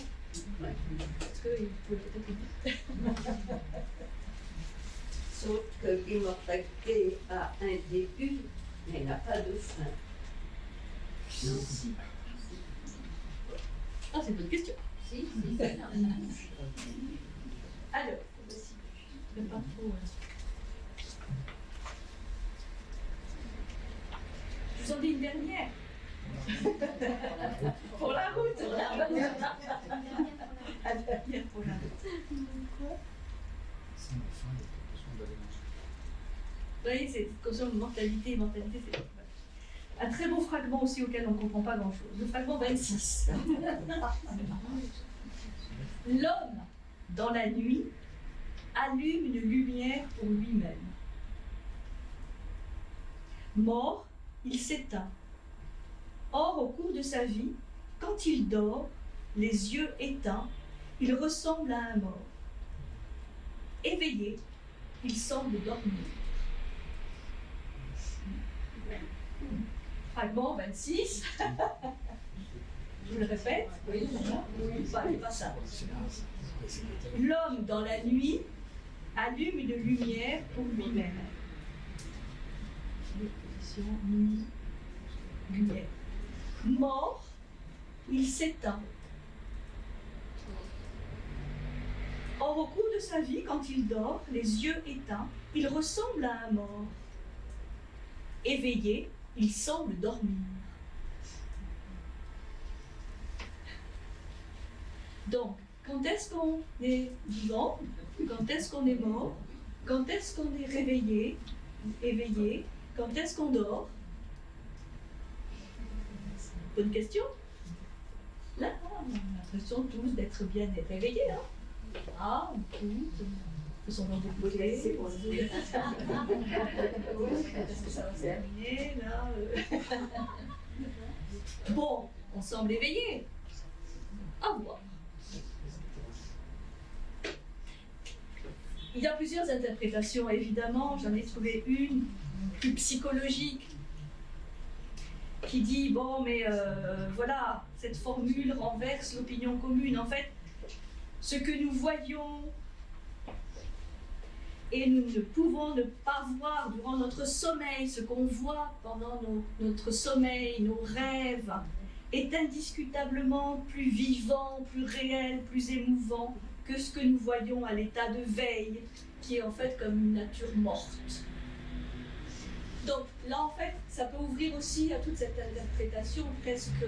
Ouais. Est-ce qu'il pouvait peut-être dire? Sauf que l'immortalité a un début, mais n'a pas de fin. Non. Si. Ah, c'est une bonne question. Si. Alors, voici. Je ne vais pas trop. Je vous en dis une dernière. Pour la route. La dernière pour la route. C'est la fin de la proposition de la démarche. Vous voyez, c'est conscience de mortalité, c'est un très beau fragment aussi auquel on ne comprend pas grand-chose. Le fragment 26. L'homme, dans la nuit, allume une lumière pour lui-même. Mort, il s'éteint. Or, au cours de sa vie, quand il dort, les yeux éteints, il ressemble à un mort. Éveillé, il semble dormir. Fragment 26. Je le répète. Pas ça. L'homme dans la nuit allume une lumière pour lui-même. Nuit, lumière. Mort, il s'éteint. Or, au cours de sa vie, quand il dort, les yeux éteints, il ressemble à un mort. Éveillé, il semble dormir. Donc, quand est-ce qu'on est vivant? Quand est-ce qu'on est mort? Quand est-ce qu'on est réveillé, éveillé? Quand est-ce qu'on dort? Bonne question. Là, on a l'impression tous d'être bien réveillés. Hein? Ah, on écoute, on s'en va beaucoup poser. Parce que ça va se terminer, là. Bon, on semble éveillé. À voir. Il y a plusieurs interprétations, évidemment. J'en ai trouvé une plus psychologique qui dit, bon, mais voilà, cette formule renverse l'opinion commune. En fait, ce que nous voyons et nous ne pouvons ne pas voir durant notre sommeil, ce qu'on voit pendant notre sommeil, nos rêves, est indiscutablement plus vivant, plus réel, plus émouvant que ce que nous voyons à l'état de veille, qui est en fait comme une nature morte. Donc là, en fait, ça peut ouvrir aussi à toute cette interprétation presque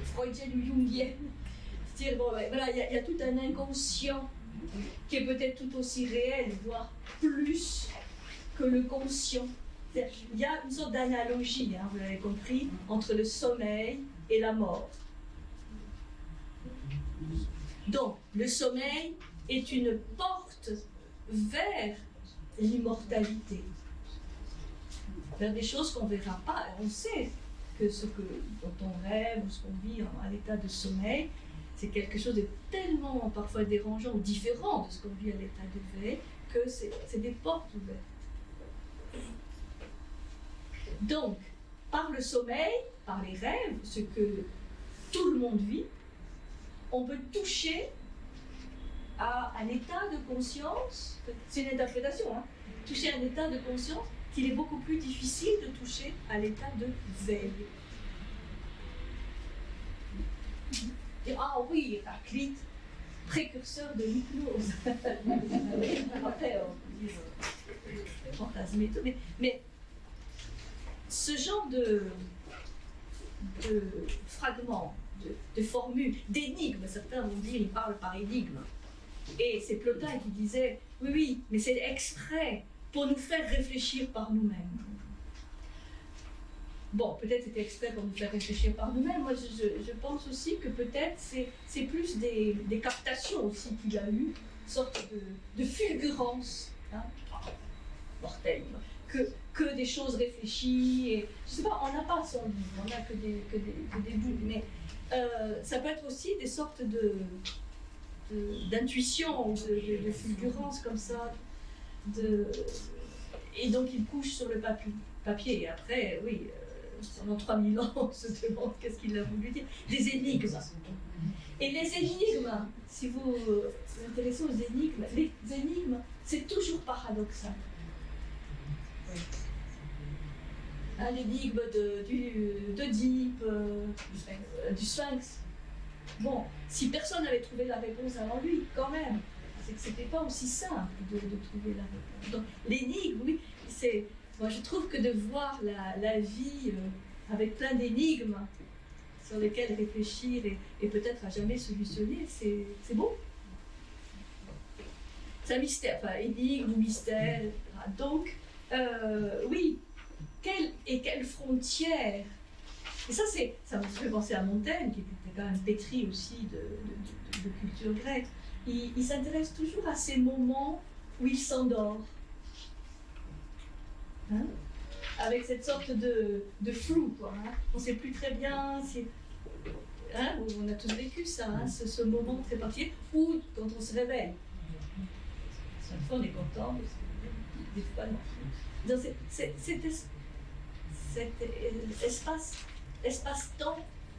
freudienne ou jungienne. C'est-à-dire, bon, voilà, il y a tout un inconscient qui est peut-être tout aussi réel, voire plus que le conscient. Il y a une sorte d'analogie, hein, vous l'avez compris, entre le sommeil et la mort. Donc, le sommeil est une porte vers l'immortalité, vers des choses qu'on ne verra pas. On sait que dont on rêve ou ce qu'on vit à l'état de sommeil, c'est quelque chose de tellement parfois dérangeant ou différent de ce qu'on vit à l'état de veille, que c'est des portes ouvertes. Donc, par le sommeil, par les rêves, ce que tout le monde vit, on peut toucher à un état de conscience, c'est une interprétation, hein, toucher à un état de conscience qu'il est beaucoup plus difficile de toucher à l'état de veille. Et, ah oui, Héraclite, précurseur de l'hypnose. Après, on peut dire fantasme et tout, mais ce genre de fragments, de formules, d'énigmes, certains vont dire, ils parlent par énigmes. Et c'est Plotin qui disait, oui, mais c'est exprès pour nous faire réfléchir par nous-mêmes. Bon, peut-être c'était exprès pour nous faire réfléchir par nous-mêmes. Moi, je pense aussi que peut-être c'est plus des captations aussi qu'il a eues, une sorte de fulgurance, hein, mortelle, que des choses réfléchies. Et, je ne sais pas, on n'a pas son livre, on n'a que des bouts, mais ça peut être aussi des sortes d'intuition, de fulgurance comme ça. Et donc il couche sur le papier. Et après, oui, pendant 3000 ans, on se demande qu'est-ce qu'il a voulu dire. Des énigmes. Et les énigmes, si vous vous intéressez aux énigmes, les énigmes, c'est toujours paradoxal. L'énigme d'Oedipe, du Sphinx. Bon, si personne n'avait trouvé la réponse avant lui, quand même, c'est que c'était pas aussi simple de trouver la réponse. Donc l'énigme, oui, moi je trouve que de voir la vie avec plein d'énigmes sur lesquelles réfléchir et peut-être à jamais solutionner, c'est beau. C'est un mystère, enfin énigme ou mystère, etc. Donc, oui, quelle frontière. Et ça me fait penser à Montaigne, qui était quand même pétri aussi de culture grecque. Il s'intéresse toujours à ces moments où il s'endort. Hein? avec cette sorte de flou, quoi. Hein. On ne sait plus très bien si... Hein, on a tous vécu ça, hein, ce moment très particulier, ou quand on se réveille. Cette fois, on est content, mais des fois, non. Donc, cet espace-temps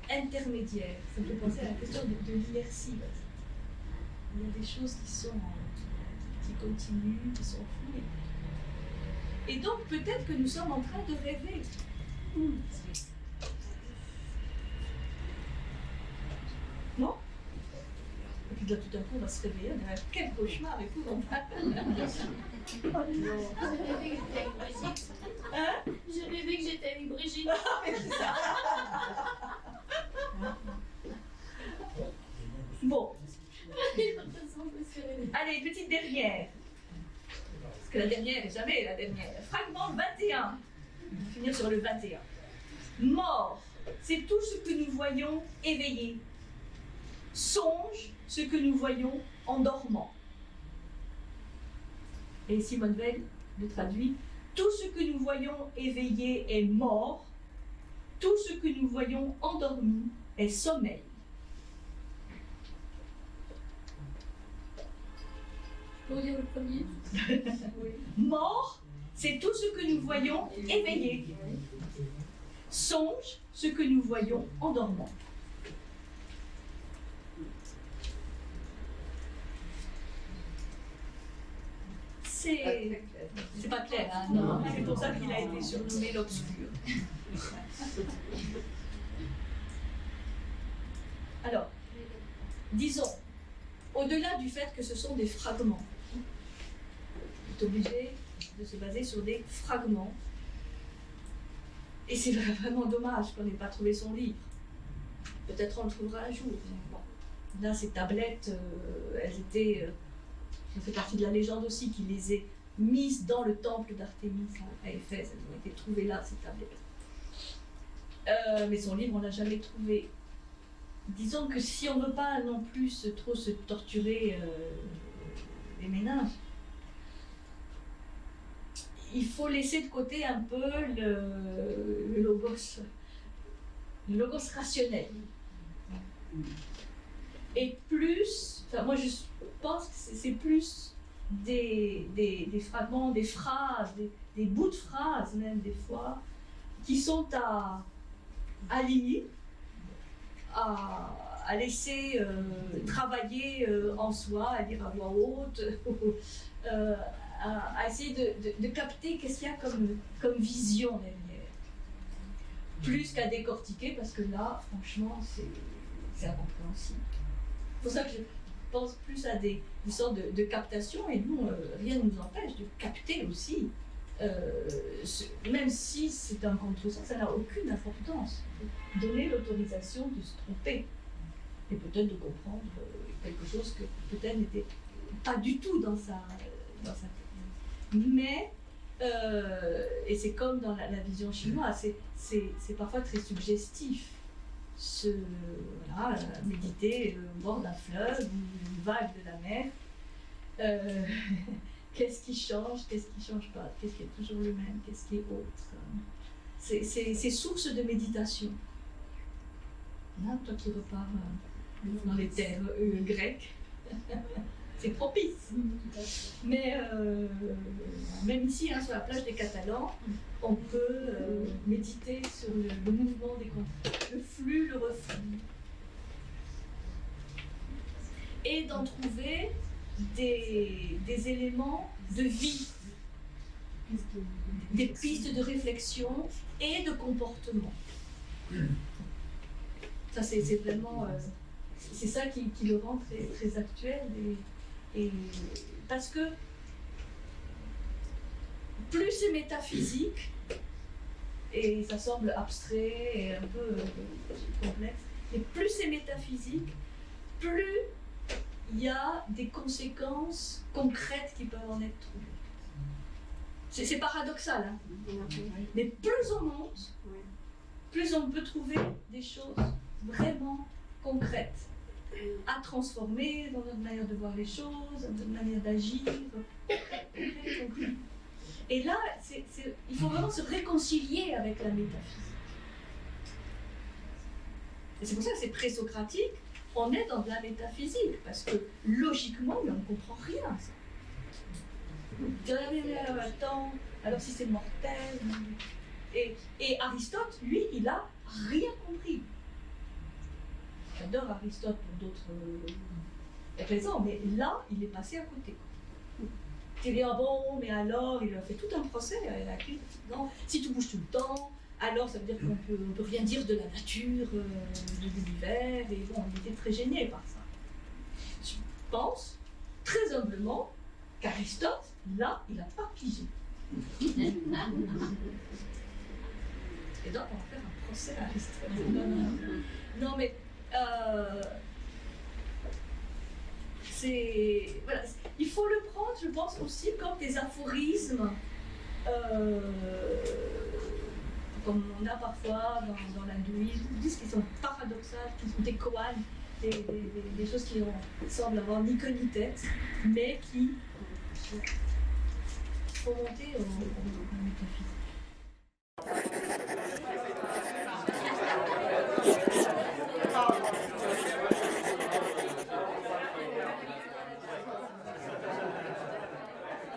intermédiaire, ça me fait penser à la question de l'inertie. Il y a des choses qui continuent, qui sont floues. Et donc, peut-être que nous sommes en train de rêver. Non? Et puis là, tout d'un coup, on va se réveiller, on a quel cauchemar épouvantable. Hein? J'ai rêvé que j'étais avec Brigitte. Bon. Allez, petite dernière. Parce que la dernière est jamais la dernière. Fragment 21. On va finir sur le 21. Mort, c'est tout ce que nous voyons éveillé. Songe, ce que nous voyons en dormant. Et Simone Weil le traduit. Tout ce que nous voyons éveillé est mort. Tout ce que nous voyons endormi est sommeil. Pour dire le premier. Mort, c'est tout ce que nous voyons éveillé. Songe, ce que nous voyons en dormant. C'est pas clair, hein, non. C'est pour ça qu'il a été surnommé l'obscur. Alors, disons, au-delà du fait que ce sont des fragments, on est obligé de se baser sur des fragments. Et c'est vraiment dommage qu'on n'ait pas trouvé son livre. Peut-être on le trouvera un jour. Bon. Là, ces tablettes, elles étaient... ça fait partie de la légende aussi qu'il les ait mises dans le temple d'Artémis à Éphèse. Elles ont été trouvées là, ces tablettes. Mais son livre, on ne l'a jamais trouvé. Disons que si on ne veut pas non plus trop se torturer les méninges, il faut laisser de côté un peu le logos rationnel. Et plus, enfin moi je pense que c'est plus des fragments, des phrases, des bouts de phrases même des fois, qui sont à lire, à laisser travailler en soi, à lire à voix haute, à essayer de capter qu'est-ce qu'il y a comme vision derrière. Plus qu'à décortiquer, parce que là, franchement, c'est incompréhensible. C'est pour ça que je pense plus à des sortes de captation, et nous, rien ne nous empêche de capter aussi. Même si c'est un contresens, ça n'a aucune importance. Donner l'autorisation de se tromper et peut-être de comprendre quelque chose que peut-être n'était pas du tout dans sa tête. Mais, et c'est comme dans la vision chinoise, c'est parfois très suggestif. Voilà, méditer au bord d'un fleuve ou une vague de la mer. Qu'est-ce qui change, qu'est-ce qui ne change pas, qu'est-ce qui est toujours le même, qu'est-ce qui est autre. C'est source de méditation. Là, toi qui repars dans les terres grecques, c'est propice. Mais même ici, sur la plage des Catalans, on peut méditer sur le mouvement des contrées, le flux, le reflux. Et d'en trouver des éléments de vie, des pistes de réflexion et de comportement. Ça, c'est vraiment... c'est ça qui le rend très, très actuel. Et parce que plus c'est métaphysique, et ça semble abstrait et un peu complexe, mais plus c'est métaphysique, plus il y a des conséquences concrètes qui peuvent en être trouvées. C'est paradoxal, hein? Mais plus on monte, plus on peut trouver des choses vraiment concrètes à transformer dans notre manière de voir les choses, dans notre manière d'agir. Et là, il faut vraiment se réconcilier avec la métaphysique. Et c'est pour ça que c'est présocratique, on est dans de la métaphysique, parce que logiquement, mais on ne comprend rien. Ça. Attends, alors si c'est mortel. Et Aristote, lui, il a rien compris. J'adore Aristote pour d'autres raisons, mais là, il est passé à côté. Tu dis, ah bon, mais alors, il a fait tout un procès, il a écrit, non, si tu bouges tout le temps, alors ça veut dire qu'on peut rien dire de la nature, de l'univers, et bon, il était très gêné par ça. Je pense, très humblement, qu'Aristote, là, il n'a pas pigé. Et donc, on va faire un procès à Aristote. Non, mais voilà, il faut le prendre, je pense, aussi comme des aphorismes, comme on a parfois dans l'hindouisme, ils disent qu'ils sont paradoxales, qu'ils sont des koans, des choses qui semblent avoir ni queue ni tête, mais qui font monter au métaphysique.